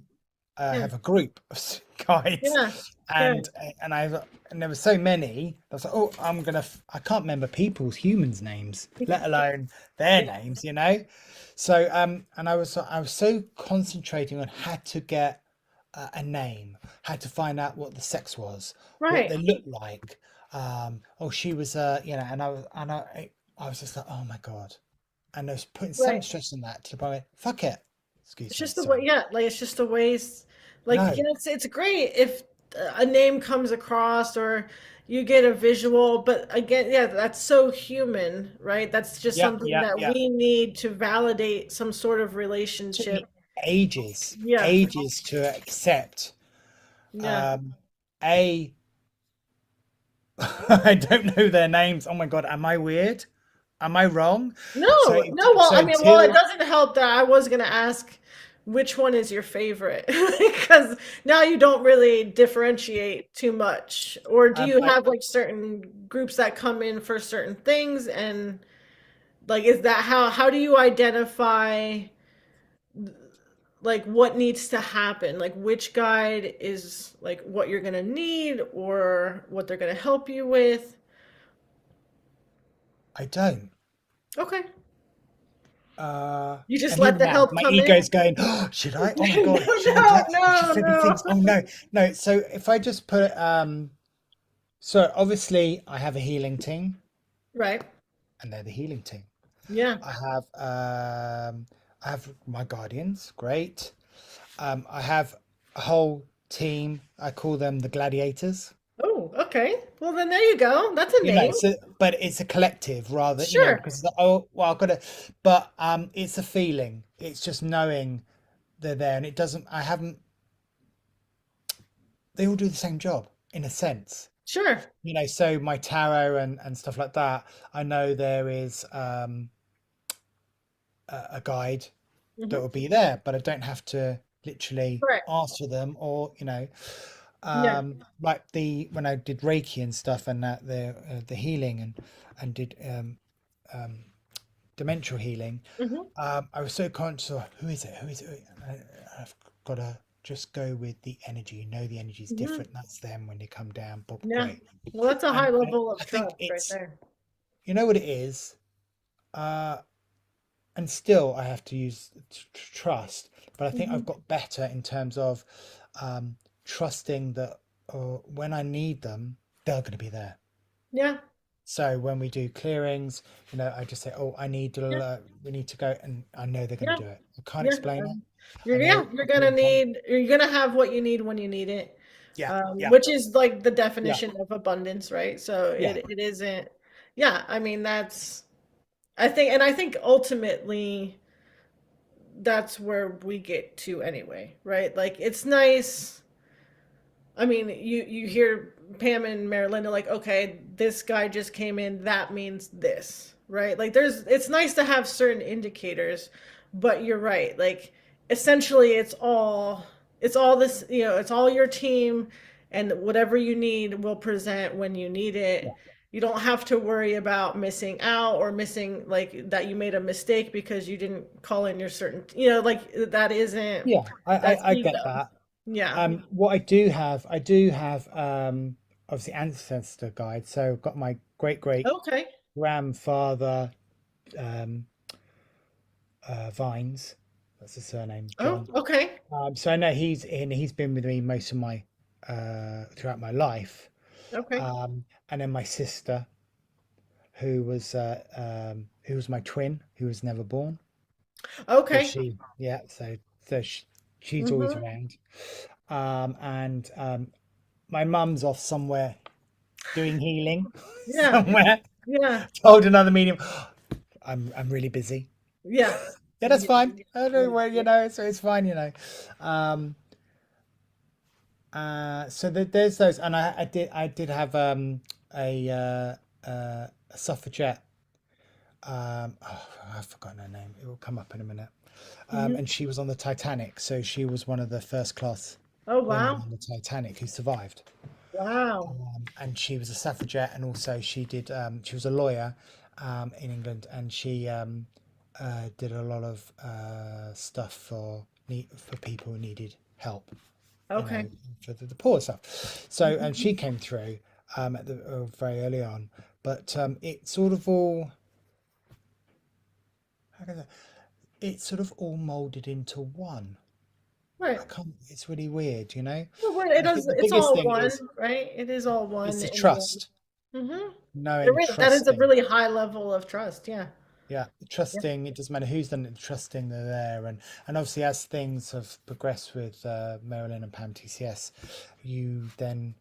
I Yeah. have a group of guides, Yeah. Yeah. and and there were so many. I was like, oh, I can't remember people's humans' names, let alone their Yeah. names, you know. So and I was so concentrating on how to get a name, how to find out what the sex was, what Right. they looked like. Oh, she was, I was just like, oh my god, and I was putting so Right. much stress on that to the point, fuck it. It's Excuse me, just the way, sorry. yeah, like it's just the ways, like, No, yeah, it's great if a name comes across or you get a visual, but again, yeah, that's so human, right? That's just yeah, something yeah, that yeah. we need to validate some sort of Took relationship. me ages, Yeah. ages to accept. Yeah. Um, a, I don't know their names. Oh my God, am I weird? Am I wrong? So, No, no, well, I mean, well, it till doesn't help that I was gonna ask which one is your favorite because now you don't really differentiate too much. Or do you I have like certain groups that come in for certain things and like is that how do you identify like what needs to happen? Like which guide is like what you're gonna need or what they're gonna help you with? I don't. Okay. You just And let even the now, help my come in? ego's going, oh, should I? Oh my No, God, should I do no, that? She no, sent me things. Oh no. no, no. So if I just put, so obviously I have a healing team, Right. and they're the healing team. Yeah. I have, I have my guardians, great. I have a whole team. I call them the gladiators. Oh, okay. Well, then there you go. That's a You know, name. so but it's a collective rather, Sure. because oh well, I've got to. But it's a feeling. It's just knowing they're there, and it doesn't. I haven't. They all do the same job in a sense. Sure. So my tarot and stuff like that. I know there is a guide that Hmm. will be there, but I don't have to literally Right. ask for them, or Yeah. like the when I did Reiki and stuff, and that the healing and did dementia healing. Hmm. I was so conscious of who is it, who is it. I've got to just go with the energy. The energy is Hmm. different. That's them when they come down. But Yeah. great, Well, that's a high and level of I think trust right it's there. you know what it is. Uh, and still I have to use trust, but I think Hmm. I've got better in terms of um, trusting that when I need them, they're going to be there. Yeah. So when we do clearings, I just say, "Oh, Yeah. we need to go," and I know they're going Yeah. to do it. I can't Yeah. explain it. I Yeah. know. You're gonna have what you need when you need it, Yeah, yeah, which is like the yeah, definition of abundance, right? So yeah. it isn't. Yeah. I mean, I think ultimately that's where we get to anyway, right? Like it's nice. I mean, you hear Pam and Marilyn are like, okay, this guy just came in, that means this, right? Like it's nice to have certain indicators, but you're right. Like essentially it's all this, it's all your team and whatever you need will present when you need Yeah. it. You don't have to worry about missing out or missing like that you made a mistake because you didn't call in your certain, like that isn't Yeah, that's I get ego. that. Yeah. What I do have obviously ancestor guide. So I've got my great great Okay. grandfather um, Vines. That's his surname, Oh, John. okay. So I know he's been with me most of my throughout my life. Okay. And then my sister, who was my twin, who was never born. So Okay. she, yeah, so she, She's always Mm-hmm. around. And my mum's off somewhere doing healing Yeah. somewhere. Yeah. Told another medium, I'm really busy. Yeah. Yeah, that's fine. I don't worry, so it's fine, Um, so there's those, and I did have a suffragette. Oh, I've forgotten her name. It will come up in a minute. Hmm. And she was on the Titanic, so she was one of the first class Oh, women wow. on the Titanic who survived. Wow. And she was a suffragette, and also she did. She was a lawyer in England, and she did a lot of stuff for people who needed help. You Okay. know, for the poor stuff. So, and she came through at the very early on, but it sort of all. How can I, it's sort of all molded into one. I Right. can't. It's really weird, you know. Well, And I think the it's biggest all thing one, is right? It is all it's one the in the end. trust, Mm-hmm. knowing, That is a trusting. really high level of trust. Yeah. Yeah, Yeah. trusting. It doesn't matter who's done it. Trusting they're there, and obviously as things have progressed with Marilyn and Pam TCS, you then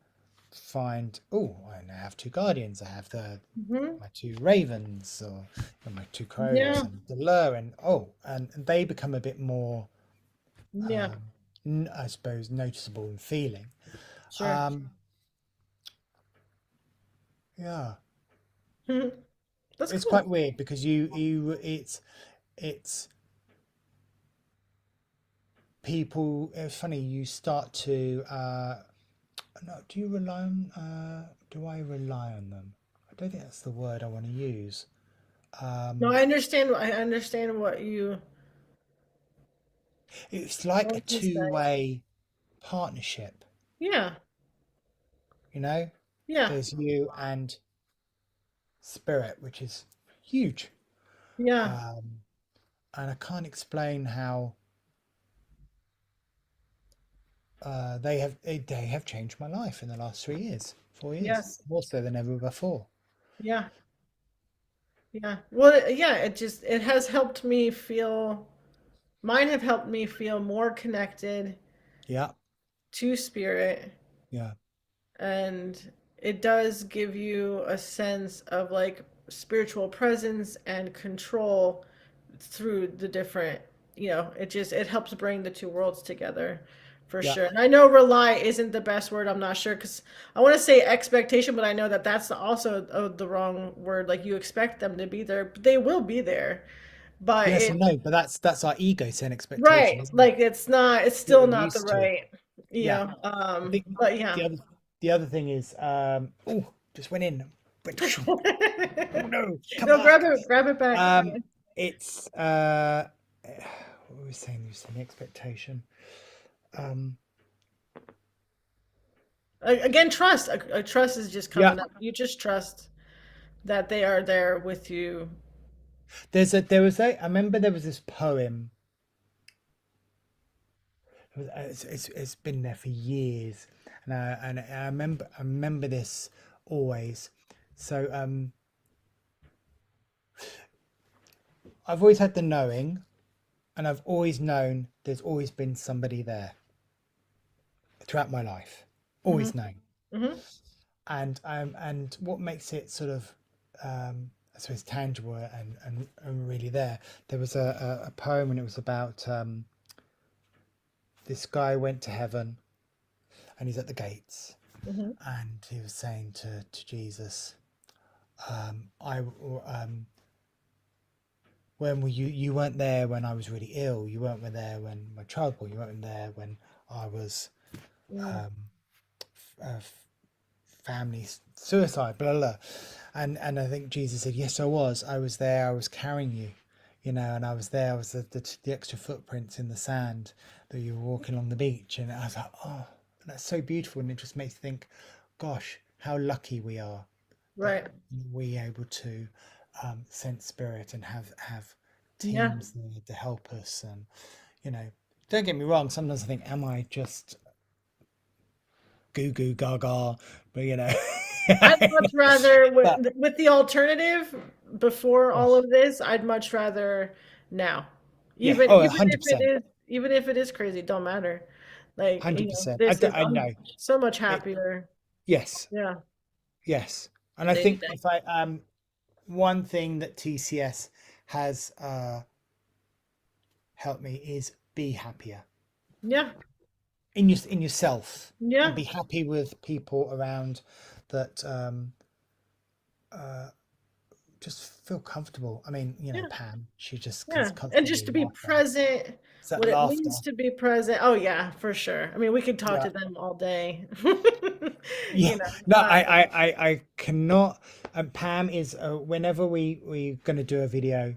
find, oh, I now have two guardians. I have the Hmm. my two ravens, or my two crows, Yeah. and the lure, and and they become a bit more, Yeah. um, I suppose, noticeable in feeling. Sure. Um, yeah, Mhm. That's it's cool. quite weird because it's people. It's funny. You start to. No, do you rely on? Do I rely on them? I don't think that's the word I want to use. No, Um, I understand it's like a what you say. two-way partnership. Yeah. You know, Yeah. there's you and spirit, which is huge. Yeah. Um, and I can't explain how they have changed my life in the last 3 years, 4 years, Yes. more so than ever before. Yeah. Yeah. Well, yeah, it has helped me feel mine have helped me feel more connected Yeah, to spirit, yeah, and it does give you a sense of like spiritual presence and control through the different, it helps bring the two worlds together for yeah. sure. And I know rely isn't the best word. I'm not sure because I want to say expectation, but I know that that's also the wrong word. Like you expect them to be there, but they will be there. But Yes and no, but that's our ego setting expectation, right, isn't it? like it's What still we're not the used to. right, Yeah. I think but yeah. the other the other thing is oh, just went in. Went, shoo. Oh no, come No, back. grab it back. Um it's what were we saying? You saying expectation. Um Again, trust. Trust is just yeah, coming up. You just trust that they are there with you. I remember there was this poem. It's been there for years, and I remember this always. So I've always had the knowing, and I've always known there's always been somebody there throughout my life, Hmm. always known. Hmm. And what makes it sort of I suppose tangible and really there. There was a poem, and it was about this guy went to heaven, and he's at the gates, Hmm. and he was saying to Jesus, I when were you weren't there when I was really ill. You weren't there when my child born. You weren't there when I was Mm. um, uh, family suicide. Blah, blah, blah. And I think Jesus said, yes, I was. I was there. I was carrying you, and I was there. I was the extra footprints in the sand that you were walking along the beach, and I was like, oh, that's so beautiful, and it just makes you think, gosh, how lucky we are that Right. we able to sense spirit and have Yeah. teams there to help us. And don't get me wrong, sometimes I think, am I just goo goo gaga? But I'd much rather but with the alternative before oh all of this, I'd much rather now. yeah, Even oh, even if it 100%. is Even if it is crazy, don't matter. Like, 100%. this is I know so much it. happier. Yes, Yeah. yes. And I Day to think day. if I one thing that TCS has helped me is be happier Yeah. in yourself, and Yeah. be happy with people around that just feel comfortable. I mean, Yeah. Pam, she just can Yeah. And constantly just to be laugh there. present, It's that what it laughter. means to be present. Oh yeah, for sure. I mean, we could talk Yeah. to them all day. Yeah, You know. no, I cannot. And Pam is whenever we're gonna do a video,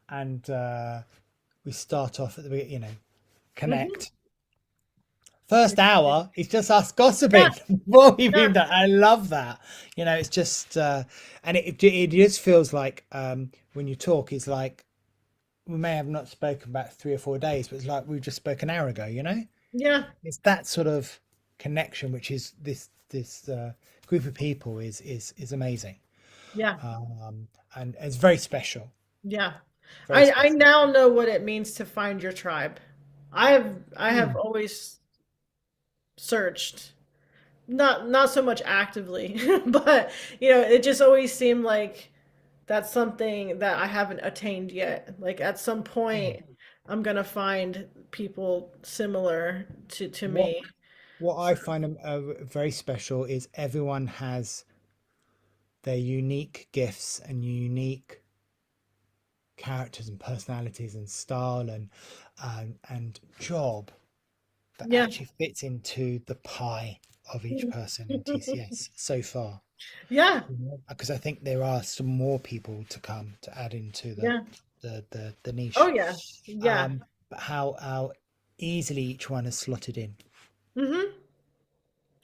and we start off at the Mhm. connect. First hour is just us Yeah. gossiping before we've Yeah. even done. I love that. It's just and it just feels like when you talk, it's like we may have not spoken about 3 or 4 days, but it's like we just spoke an hour ago. Yeah. It's that sort of connection, which is this group of people is amazing, Yeah. um, and it's very special, Yeah. very I special. now know what it means to find your tribe. I have Mm. always searched, not so much actively, but it just always seemed like that's something that I haven't attained yet. Like at some Mm. point I'm gonna find people similar to What me. what I So, find very special is everyone has their unique gifts and unique characters and personalities and style and job that yeah. actually fits into the pie of each person in TCS so far. Yeah. Because I think there are some more people to come to add into Yeah. the Oh niche. yeah. Yeah. But how easily each one is slotted in, Mhm.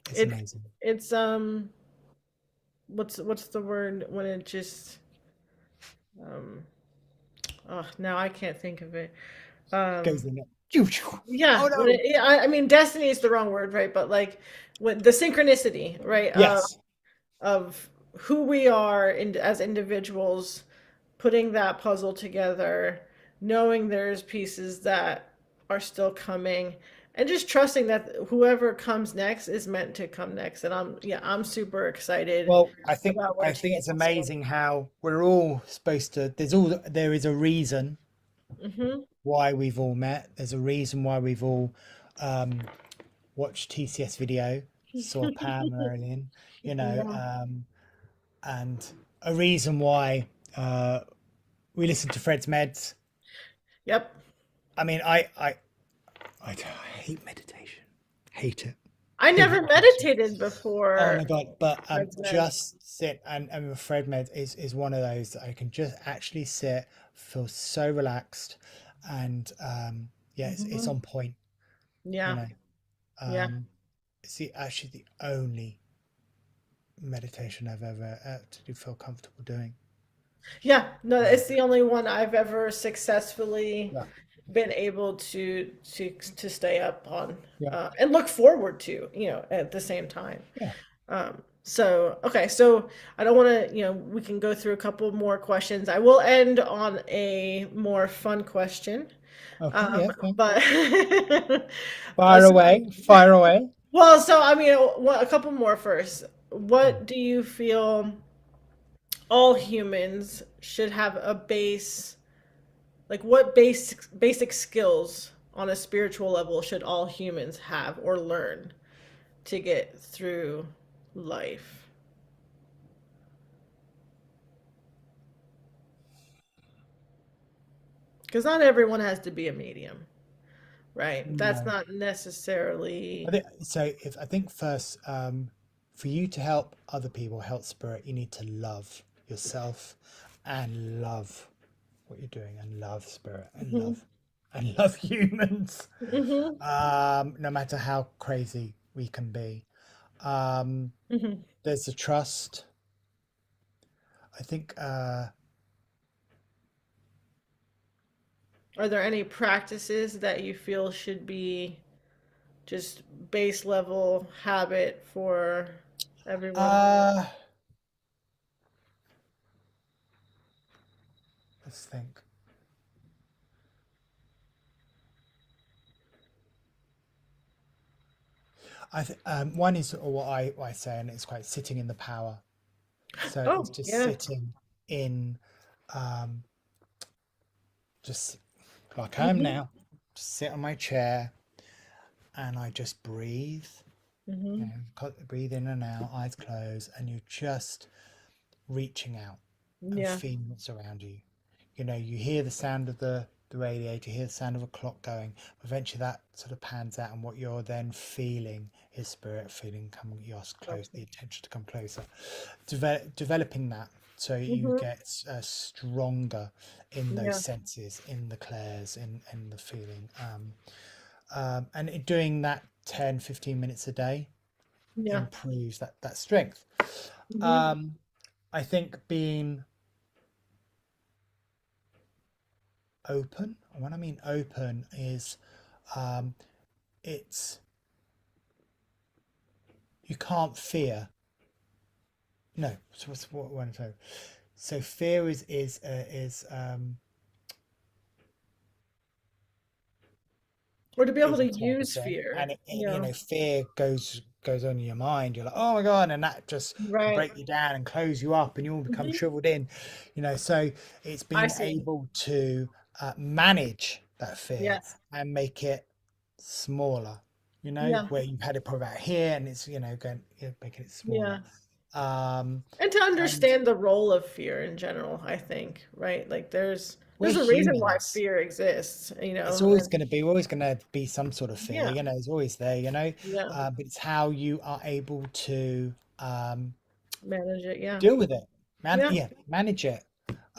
it's It's amazing. it's what's the word when it just um oh, now I can't think of it. Goes Um in it. yeah, Oh when no! yeah, I mean destiny is the wrong word, right? But like when the synchronicity, right? Yes. Of who we are as individuals, putting that puzzle together, knowing there's pieces that are still coming, and just trusting that whoever comes next is meant to come next. And I'm super excited Well, about where I think TCS it's is going. amazing how we're all supposed to. There is a reason Hmm. why we've all met. There's a reason why we've all um, watched TCS video, saw Pam and Marilyn, Yeah. and a reason why we listened to Fred's Meds. Yep. I mean, I hate meditation, hate it, I hate never meditation. meditated Oh before my god! But Fred's meds. just sit and Fred Med is one of those that I can just actually sit, feel so relaxed, and yeah, it's Hmm. on point. You Yeah. know, Yeah. um, it's actually the only meditation I've ever to feel comfortable doing. Yeah, no, Um, it's the only one I've ever successfully yeah, been able to stay up on yeah, and look forward to, at the same time. yeah. So okay, so I don't want to, we can go through a couple more questions. I will end on a more fun question. Okay, yeah, fine. But Fire so, away, fire away. well, so I mean, a couple more first. Mm. What do you feel all humans should have a base? Like, what basic skills on a spiritual level should all humans have or learn to get through life? Because not everyone has to be a medium, right? That's No. not necessarily. I think first, for you to help other people, help spirit, you need to love yourself and love what you're doing and love spirit Hmm. and love humans. Hmm. No matter how crazy we can be. Um, Hmm. there's the trust. I think Are there any practices that you feel should be just base level habit for everyone? uh let's think. One is what I say, and it's quite sitting in the power. So it's Oh, just yeah. sitting in, um, just like I am Hmm. now, sit on my chair, and I just breathe. You Hmm. know, breathe in and out, eyes closed, and you're just reaching out and Yeah. feeling what's around you. You know, you hear the sound of the radiator, you hear the sound of a clock going. Eventually, that sort of pans out, and what you're then feeling is spirit feeling coming. You ask close Gotcha. the attention to come closer, developing that so you Hmm. get stronger in those Yeah. senses, in the clairs, in the feeling. And doing that 10, 15 minutes a day Yeah. improves that strength. Hmm. Um, I think being open, and when I mean open is um, it's you can't fear. No, so what's what I'm saying? So fear is Or to be able is to a terrible use thing, fear. and you Yeah. know fear goes on in your mind. You're like, oh my god, and that just can Right. break you down and close you up, and you all become Hmm. shriveled in. You know, so it's I being see. able to manage that fear Yes. and make it smaller. You know, Yeah. where you've had it probably out here, and it's going making it smaller. Yeah. Um, And to and understand the role of fear in general, I think, right? Like we're there's a reason why humans. fear exists, It's always and going to be, we're always going to be some sort of fear, yeah, you know, it's always there, you know, yeah, but it's how you are able to manage it. Yeah. deal with it, Yeah. yeah, manage it.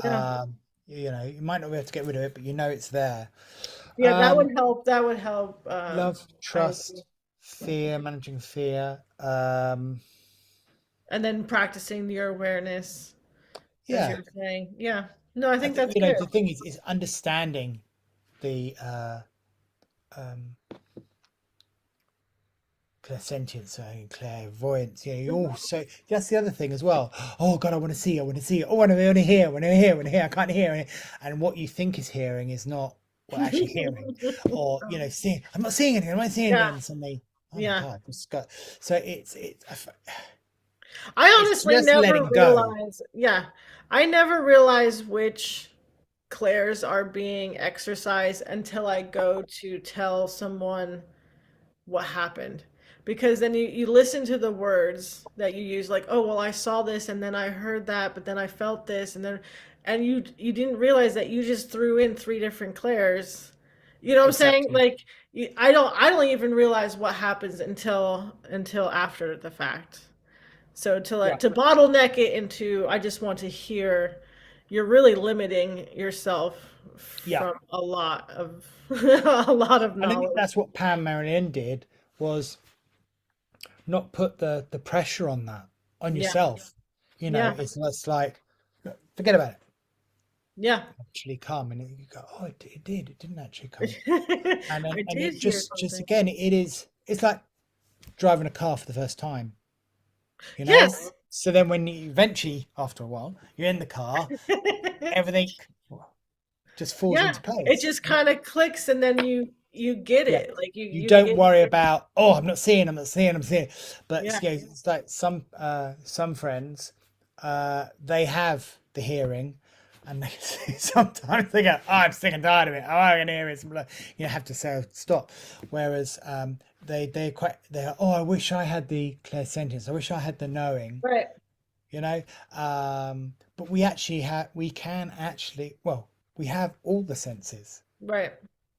Yeah. Um, you know, you might not be able to get rid of it, but you know it's there. Yeah, that Um, would help. That would help. Love, I agree. trust, fear, managing fear. And then practicing your awareness, as Yeah, you're saying. Yeah. No, I I think think, that's you know, good. the thing is understanding the um, clairsentience and clairvoyance. You know, you Mhm. also that's the other thing as well. Oh God, I want to see. I want to see. Oh, I want to hear. I want to hear. I want to hear. I can't hear. And what you think is hearing is not what actually hearing. Or you know, seeing. I'm not seeing anything. I'm not seeing Yeah. anything. And suddenly, oh my Yeah. God, this got. So I it's honestly just never letting go. realize. Yeah. I never realize which clairs are being exercised until I go to tell someone what happened. Because then you listen to the words that you use, like, oh, well, I saw this and then I heard that, but then I felt this, and then, and you didn't realize that you just threw in three different clairs. You know what I'm saying? Exactly. Like, I don't even realize what happens until after the fact. So Yeah. to bottleneck it into, I just want to hear, you're really limiting yourself Yeah. from a lot of a lot of And I think knowledge. that's what Pam Marilyn did was not put the pressure on that on Yeah, yourself. You know, yeah, it's less like forget about it. yeah. Actually come, and you go, oh, it did. It didn't actually come. And then I and did it hear just something. again, it's like driving a car for the first time. You know. Yes. So then when you eventually, after a while, you're in the car, everything just falls Yeah, into it place. just kind of clicks, and then you get Yeah. it. Like You you don't get worry about, oh, I'm not seeing, I'm not seeing, I'm seeing. But yeah. you know, it's like some friends, they have the hearing, and they sometimes they go, oh, I'm sick and tired of it. Oh, I can hear it. You have to say stop. Whereas they're oh, I wish I had the clairsentience. I wish I had the knowing. Right, You know, but we can actually well we have all the senses. right,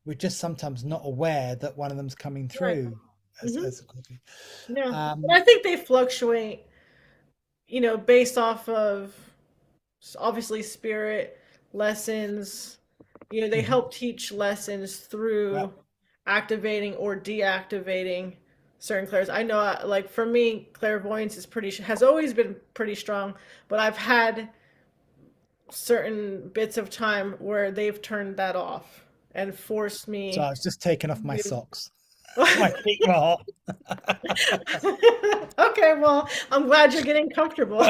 We're just sometimes not aware that one of them's coming right. through Hmm. as a copy. Yeah, but Um, I think they fluctuate, based off of obviously spirit lessons. They mhm. help teach lessons Yeah. through activating or deactivating certain clairs. I know, like for me, clairvoyance has always been pretty strong, but I've had certain bits of time where they've turned that off and forced So I me was just taking off my to. socks. My feet were hot. Okay, well, I'm glad you're getting comfortable.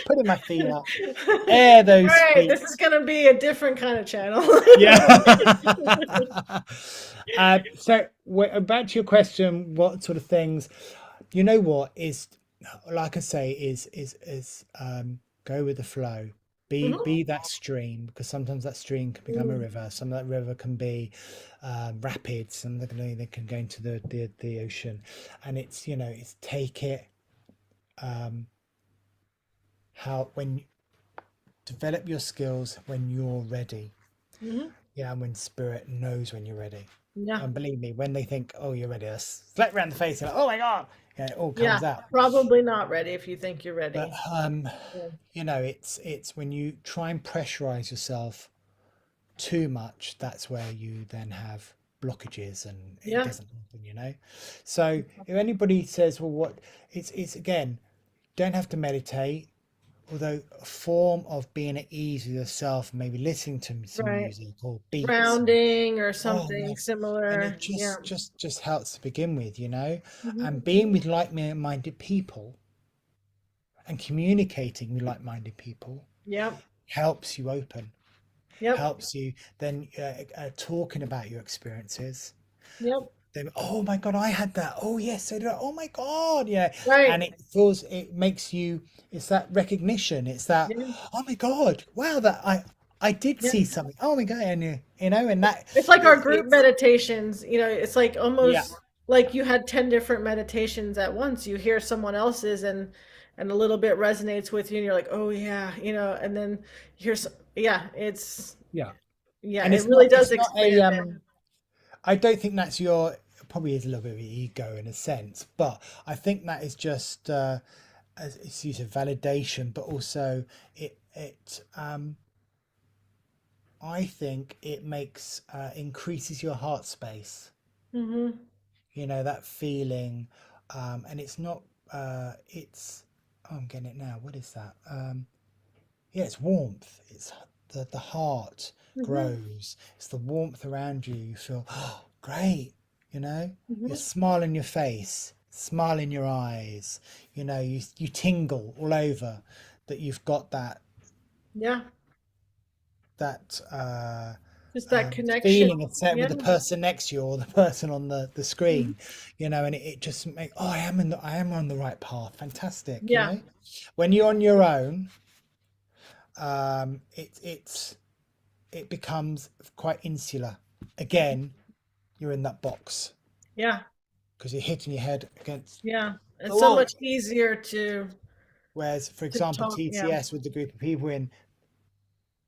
putting my feet up, air All those right, feet. this is gonna be a different kind of channel. Yeah. So back to your question, what sort of things? You know what is, like I say, is go with the flow. Mhm. Be that stream, because sometimes that stream can become a Mm. river. Some of that river can be rapids. Some of they can go into the ocean, and it's it's take it um, how when develop your skills when you're ready. Mhm. Yeah, and when spirit knows when you're ready. Yeah. And believe me, when they think, oh, you're ready, a slap around the face, you're like, oh my God, yeah, it all Yeah. comes out. Probably not ready if you think you're But ready. Yeah. it's when you try and pressurize yourself too much, that's where you then have blockages and it Yeah. doesn't happen. So if anybody says, well, what it's again, don't have to meditate, although a form of being at ease with yourself, maybe listening to some Right. music or beats. Grounding or Oh my, something and similar. it Yeah. just helps to begin with. Mhm. And being with like-minded people and communicating with like-minded people Yep. helps you open, Yep. helps you then talking about your experiences. Yep. Then, oh my God, I had that. Oh yes, so did I. Oh my God, Right. and it makes you. It's that recognition. It's that. Yeah. Oh my God, wow, that I did Yeah. see something. Oh my God, and and that It's like our group it's meditations, it's like yeah. almost like you had 10 different meditations at once. You hear someone else's and a little bit resonates with you and you're like, "Oh yeah," and then you hear yeah, Yeah. yeah, And it really does it's not a expand it. I don't think that's your probably is a little bit of ego in a sense, but I think that is just as it's use of validation, but also it I think it makes increases your heart space. Mhm. That feeling, and it's not it's oh, I'm getting it now. What is that? Yeah, it's warmth. It's the heart Mhm. grows. It's the warmth around you. You feel, oh, great. You Mhm. smile in your face, smile in your eyes. You tingle all over that you've got Yeah. that Just that connection. feeling of set with Yeah. the person next to you or the person on the Mhm. screen. And it just make oh I am on the right path. Fantastic. Yeah. When you're on your own, it's it becomes quite insular. Again, you're in that box Yeah. because you're hitting your head against Yeah. the It's so wall. much easier Whereas, for to example, talk. Yeah. TTS with the group of people in,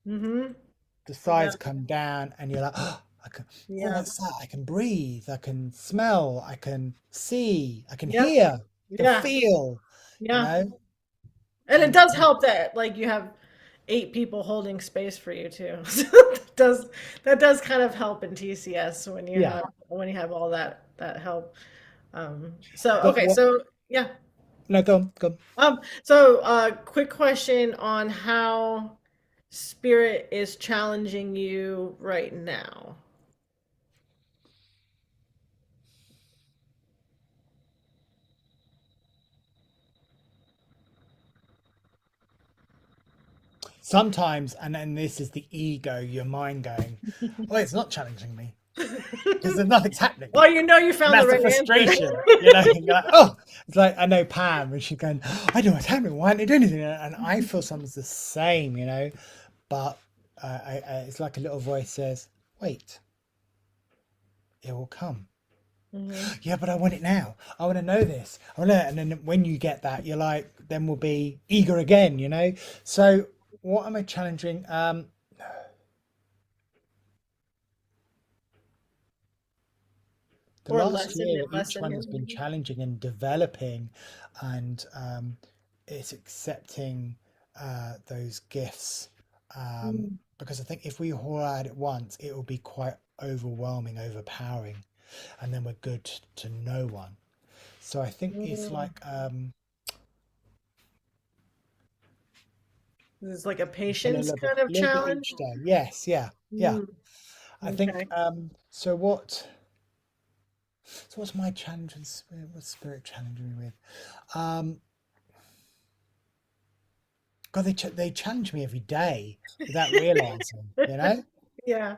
Mhm. the Yeah. sides come down, and you're like, oh, I can, oh, Yeah. what's that? I can breathe, I can smell, I can see, I can Yep. hear, I can Yeah. feel, you Yeah. know, And it and does help that like you have 8 people holding space for you too. So that does kind of help in TCS yeah. when you have all that help. So But okay, what? so yeah. No, go on, go on. Quick question on how spirit is challenging you right now. Sometimes, and then this is the ego, your mind going, oh, it's not challenging me because there's nothing's happening. Well, you And found the that's the right answer. frustration. You're like, oh, it's like I know Pam, and she's going, oh, I don't know what's happening. Why aren't they doing anything? And I feel something's the same. But it's like a little voice says, wait, it will come. Mhm. Yeah, but I want it now. I want to know this. I want to, and then when you get that, you're like, then we'll be eager again. So what am I challenging? The Or last lessen year, it, each lessen one has been him. challenging and developing, and it's accepting those gifts. Mm. Because I think if we all had it once, it will be quite overwhelming, overpowering, and then we're good to no one. So I think it's Mm. like This is like a a patience kind of little bit challenge. each day. Yes, yeah, yeah. Mm. I think Okay. so. What's my challenge and spirit? What's spirit challenging me with? Um, God, they challenge me every day without realizing, you know. Yeah,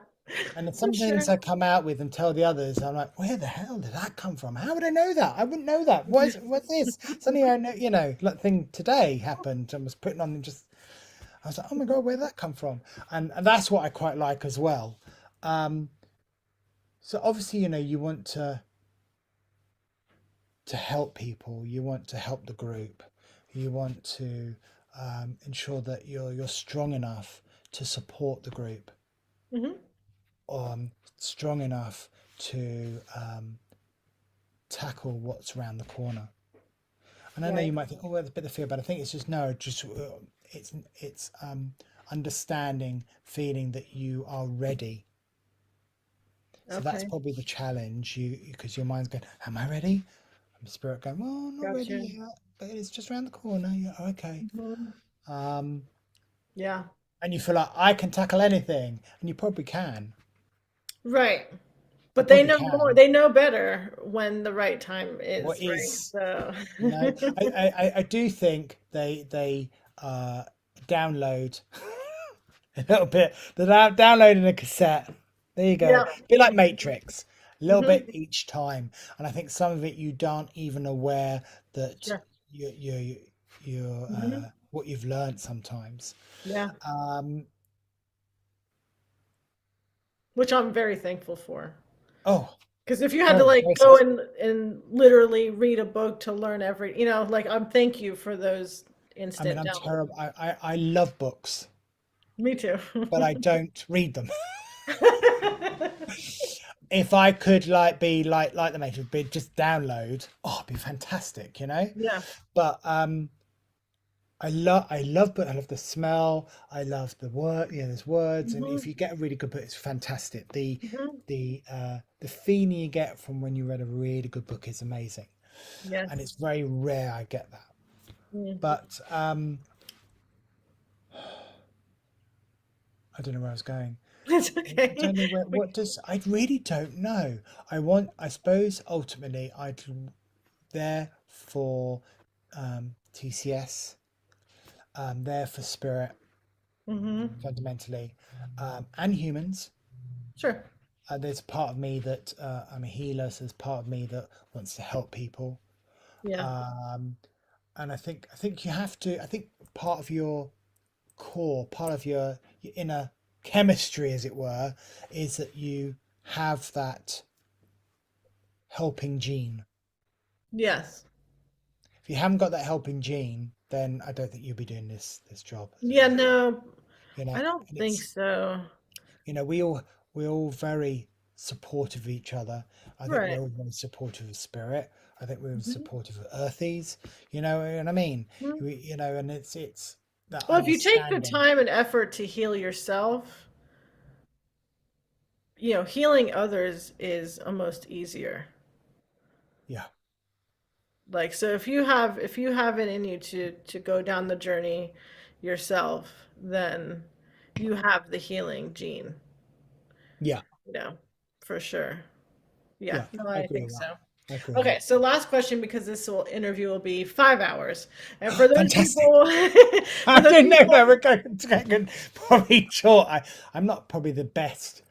And then for some things sure. I come out with and tell the others, I'm like, where the hell did that come from? How would I know that? I wouldn't know that. What's this? Suddenly I know, you know, like thing today happened. I was putting on and just, I was like, oh my God, where did that come from? And that's what I quite like as well. Um, so obviously, you know, you want to help people, you want to help the group, you want to ensure that you're strong enough to support the group, Hmm. strong enough to tackle what's around the corner. And I know Right. you might think, oh, well, there's a bit of fear, but I think it's just no, just it's understanding, feeling that you are ready. So that's Okay. probably the challenge, you because your mind's going, am I ready? And the spirit going, well, I'm not ready Gotcha. yet, but it's just around the corner. Yeah, okay. Mhm. Um, Yeah. and you feel like I can tackle anything, and you probably can. Right. You But they probably know more. can. They know better when the right time What is, right? is, So, you know, I do think they uh, download a little bit. They're downloading a cassette. There you go. yeah. A bit like Matrix, a little bit Hmm. each time. And I think some of it you aren't even aware that Sure. you Hmm. what you've learned sometimes. Yeah. Um, Which I'm very thankful for. oh, Because if you had to very, like very go sensible. and literally read a book to learn every, like I'm thank you for those I mean, instant I'm downloads. terrible. I love books, Me too. but I don't read them. If I could like be like the Matrix, be just download, oh, it'd be fantastic, you know. Yeah. But but I love the smell. I love the word. You know, there's words, and if Hmm. you get a really good book, it's fantastic. Hmm. The feeling you get from when you read a really good book is amazing, and it's Yes. very rare I get that. Mm. But I don't know where I was going. It's I okay. don't know where. What does I really don't know. I suppose ultimately I'd there for TCS, there for spirit Hmm. fundamentally, and humans. Sure. There's part of me that I'm a healer, so there's part of me that wants to help people. Yeah. Um, and I think you have to. I think part of your core, part of your inner chemistry, as it were, is that you have that helping gene. Yes. If you haven't got that helping gene, then I don't think you'll be doing this job, as it Yeah, were. no, You know, I don't and think it's so. we're all very supportive of each other. I think Right. we're all very supportive of spirit. I think we're Mhm. supportive of earthies. You know what I mean? Mhm. You know, and it's that Well, if you take the understanding. time and effort to heal yourself, healing others is almost easier. Yeah, Like, so if you have it in you to go down the journey yourself, then you have the healing gene, yeah, you know, for sure. Yeah, yeah. no, I I agree think with that. so. I agree with Okay, that. so last question because interview will be 5 hours. And for those Fantastic. people, I for those didn't know that people, we're going to get probably short. I'm not probably the best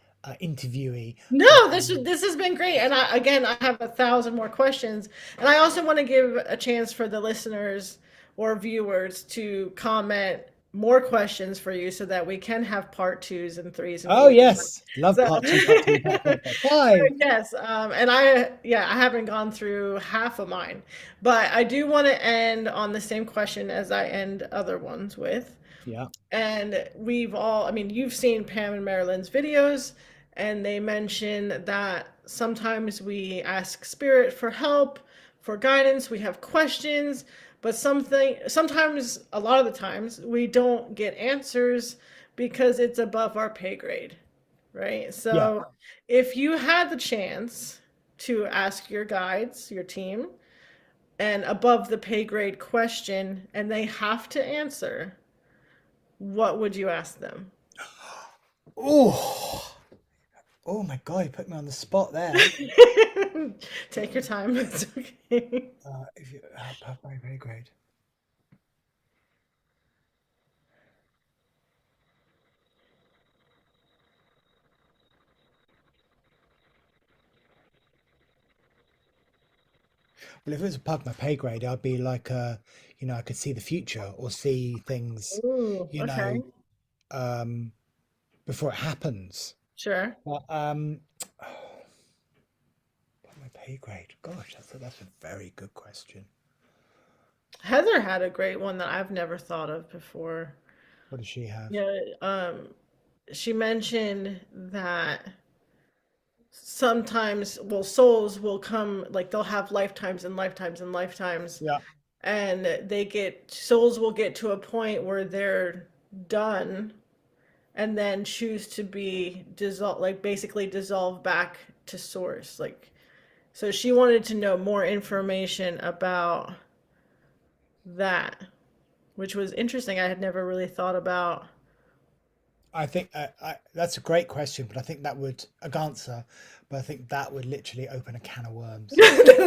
interviewee, but no, this has been great. And I have 1,000 more questions. And I also want to give a chance for the listeners or viewers to comment more questions for you so that we can have part twos and threes and oh fours. yes, love So, part two, part three, part four, part five. yes, and I haven't gone through half of mine, but I do want to end on the same question as I end other ones with. Yeah, And I mean, you've seen Pam and Marilyn's videos, and they mention that sometimes we ask spirit for help, for guidance, we have questions, but sometimes, a lot of the times, we don't get answers because it's above our pay grade, right? yeah. So if you had the chance to ask your guides, your team, an above the pay grade question, and they have to answer, what would you ask them? Oh, oh my God, you put me on the spot there. Take your time. It's okay. If you very, very great. Well, if it was above my pay grade, I'd be like, I could see the future or see things, Ooh, you know, okay. um, before it happens. Sure. But above my pay grade, gosh, that's a very good question. Heather had a great one that I've never thought of before. What does she have? Yeah, she mentioned that sometimes, well, souls will come, like they'll have lifetimes and lifetimes and lifetimes, Yeah, and souls will get to a point where they're done and then choose to be dissolved, like basically dissolve back to source. Like, so she wanted to know more information about that, which was interesting. I had never really thought about. I think that's a great question, but I think that would a good answer, but I think that would literally open a can of worms.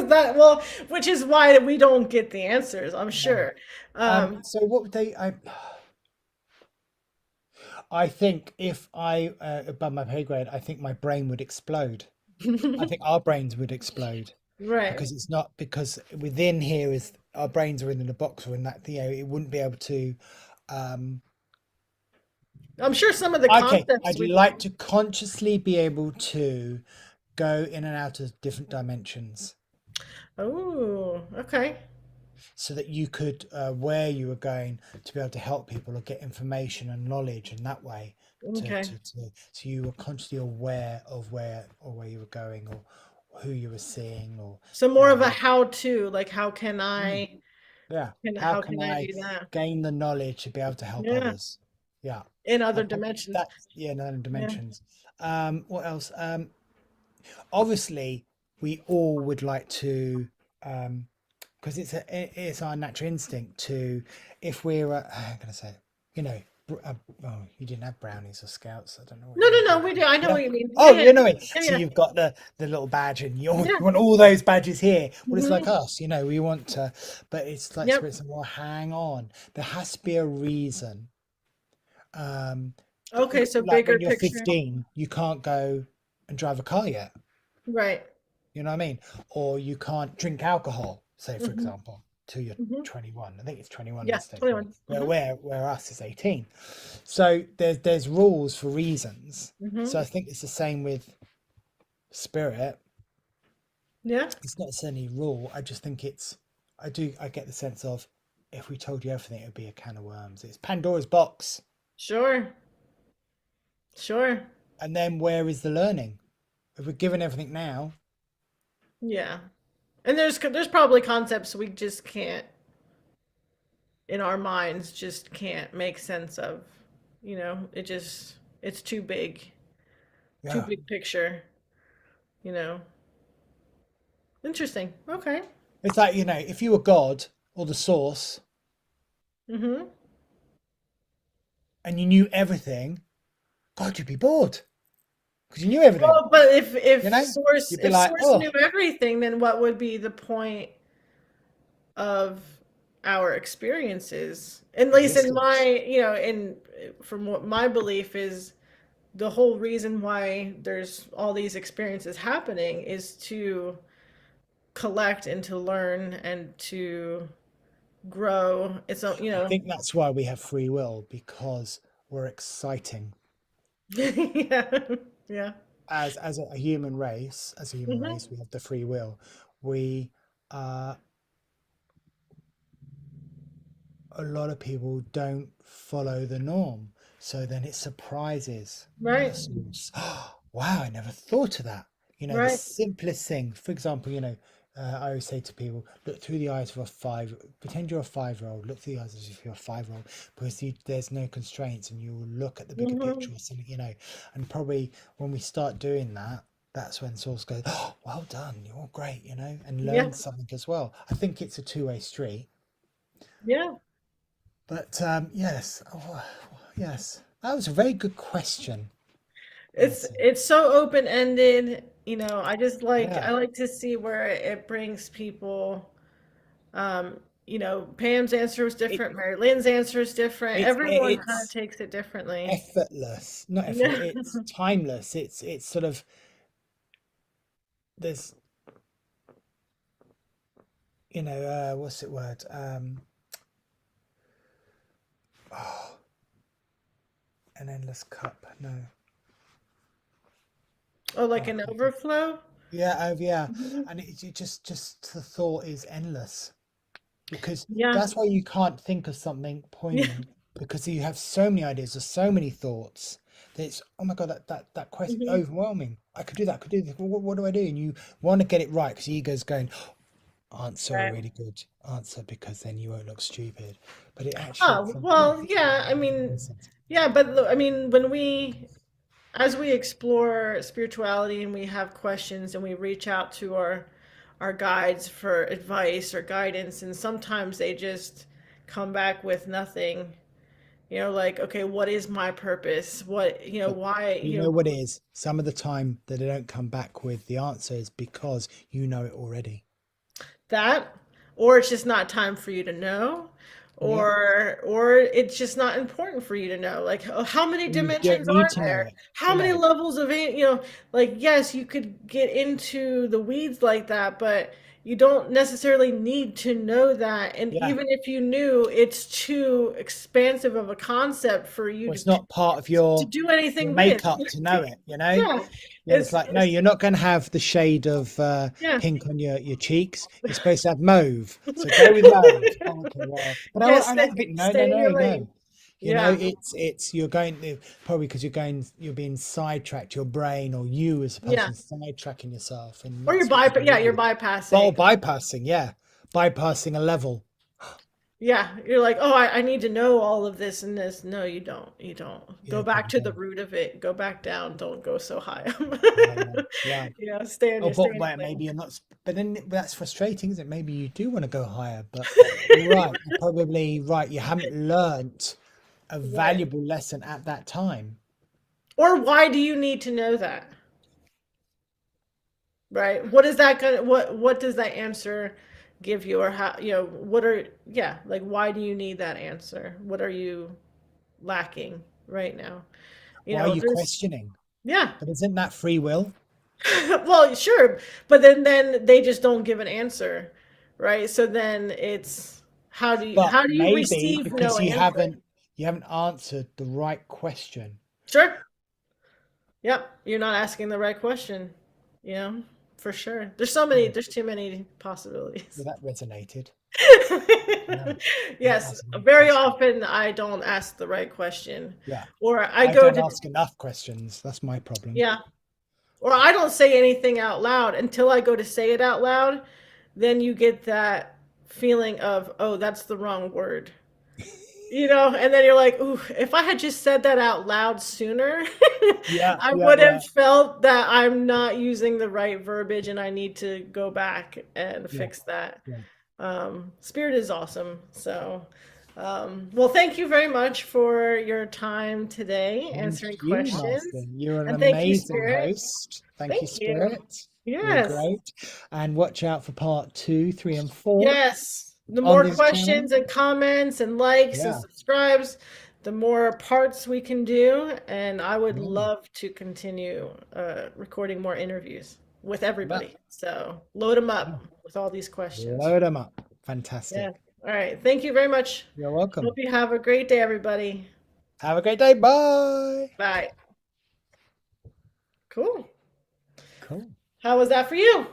That, well, which is why we don't get the answers, I'm No. sure. Um, So what would they? I think if I above my pay grade, I think my brain would explode. I think our brains would explode right. because it's not because within here is our brains are in a box or in that it wouldn't be able to. Um, I'm sure some of the okay, concepts I'd we like don't. to consciously be able to go in and out of different dimensions Oh, okay. so that you could where you were going to be able to help people or get information and knowledge and that way Okay. so you were consciously aware of where you were going or who you were seeing or So more of a um, how to, like mm, yeah, how how can can I I do that? gain the knowledge to be able to help Yeah. others? Yeah, In other probably dimensions. that, yeah, in other Yeah. dimensions. What else? Obviously we all would like to um because it's our natural instinct to if we're I'm gonna say you know oh, you didn't have brownies or scouts. I don't know what No, you no, had. no, we do. I know Yeah. what you mean. Yeah, Oh, yeah. you know it. Yeah, So yeah. you've got the little badge, and you Yeah. want all those badges here. Well, it's like Hmm. us, we want to, but it's like Yep. spirits. Well, hang on. There has to be a reason. Um, Okay, so like bigger when you're picture. 15, you can't go and drive a car yet. Right. You know what I mean? Or you can't drink alcohol, say for Hmm. example, till you're Hmm. 21. I think it's 21 in the Yeah, States, right? 21. Hmm. Where us is 18. So there's rules for reasons. So Hmm. I think it's the same with spirit. Yeah, It's not necessarily rule. I just think I get the sense of if we told you everything, it would be a can of worms. It's Pandora's box. sure. Sure. And then where is the learning? If we're given everything now, Yeah. And there's probably concepts we just can't, in our minds, just can't make sense of. It's too yeah. big picture, you know. Interesting. Okay. It's like, if you were God or the source Mm-hmm. and you knew everything, God, you'd be bored because you knew everything. Well, but You know, you'd be if like, Source oh, knew everything, then what would be the point of our experiences? At least in existence. my, in from what my belief is, the whole reason why there's all these experiences happening is to collect and to learn and to grow. I think that's why we have free will because we're exciting Yeah, yeah. as a human race. As a human Hmm. race, we have the free will. We uh, a lot of people don't follow the norm. So then it surprises the Right, source. Wow, I never thought of that. The right. simplest thing. For example, I always say to people, look through the eyes of pretend you're a 5-year-old, look through the eyes as if you're a 5-year-old, because there's no constraints and you will look at the bigger Hmm. picture or something, and probably when we start doing that, that's when source goes, oh, well done, you're great, and Yeah, learn something as well. I think it's a two-way street. yeah. But yes, yes, that was a very good question, It's Marci. it's so open-ended, I Yeah, like to see where it brings people. Pam's answer was it, different, Mary Lynn's answer is different. Everyone kind of it's takes it differently. effortless, not effort. Yeah. It's timeless. It's sort of there's what's it word? Oh, an endless cup. No. Oh, Oh, like I an can't think. overflow? Yeah, oh yeah, Mhm. and it just the thought is endless because Yeah. that's why you can't think of something Yeah. poignant because you have so many ideas or so many thoughts that it's oh my god that quest Mhm. overwhelming. I could do that. I could do this. What do I do? And you want to get it right because your ego's going answer a Right. really good answer because then you won't look stupid. But it actually Oh, from well, yeah, I mean, yeah, but I mean, as we explore spirituality and we have questions and we reach out to our guides for advice or guidance, and sometimes they just come back with nothing. Like, okay, what is my purpose? but Why, you know what it is? Some of the time that they don't come back with the answer is because you know it already. that, or it's just not time for you to know, Yeah. or it's just not important for you to know. Like, how many You don't dimensions need are to know there? it. How many Yeah. levels of like, yes, you could get into the weeds like that, but you don't necessarily need to know that. And Yeah. even if you knew, it's too expansive of a concept for you Well, it's not part of to your do your anything with. makeup to know it, you know? Yeah, Yeah, it's like, no, it's you're not going to have the shade of yeah. pink on your cheeks. You're supposed to have mauve. So go with mauve. Oh, okay, well, but Yeah, I like a bit. No, stay no, in no, your lane. no. You know, Yeah, you're going probably because you're being sidetracked, your brain or you as a yeah. person sidetracking yourself, and Or that's what you yeah, you're do. Bottle bypassing. bypassing, yeah, bypassing a level. Yeah, you're like, oh, I need to know all of this and this. No, you don't. You don't. Yeah, Go you back probably to the don't. root of it. Go back down. Don't go so high Yeah, yeah, up. yeah. Yeah, Oh, stay but in your where lane. maybe you're not, but then that's frustrating, isn't it? Maybe you do want to go higher, but you're right. You're probably right. You haven't learnt a Right. valuable lesson at that time. Or why do you need to know that? Right? What is that gonna what does that answer give you, or how, what are, yeah, like, why do you need that answer? What are you lacking right now? Why are you There's, questioning? yeah. But isn't that free will? Well, sure, but then they just don't give an answer, right? So then it's, But how do you maybe receive no because answer? you haven't answered the right question. Sure. Yep, you're not asking the right question. You know, for sure. Yeah, There's too many possibilities. well, that resonated. Yeah, not Yes, asking the right very question. often I don't ask the right question. Yeah, Or I I go don't to, ask enough questions. That's my problem. yeah, or I don't say anything out loud until I go to say it out loud. Then you get that feeling of, oh, that's the wrong word. And then you're like, ooh, if I had just said that out loud sooner, Yeah, I yeah, would yeah, have felt that I'm not using the right verbiage and I need to go back and yeah, fix that. yeah. Spirit is awesome. So, well, thank you very much for your time today Thank answering you, Master. questions. You're an And thank you, amazing Spirit. host. Thank you, Thank you. Spirit. You're Yes. great. And watch out for part two, three, and four Yes. The on more this channel. questions and comments and likes and Yeah, subscribes, the more parts we can do. And I would yeah, love to continue recording more interviews with yeah, everybody. So load them yeah. up with all these questions. Load them up. Yeah. Fantastic. All right. Thank you very much. You're Hope welcome. you have a great day, everybody. Have a great day. Bye. Bye. Cool. Cool. How was that for you?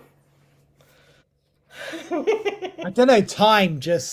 I don't know, time just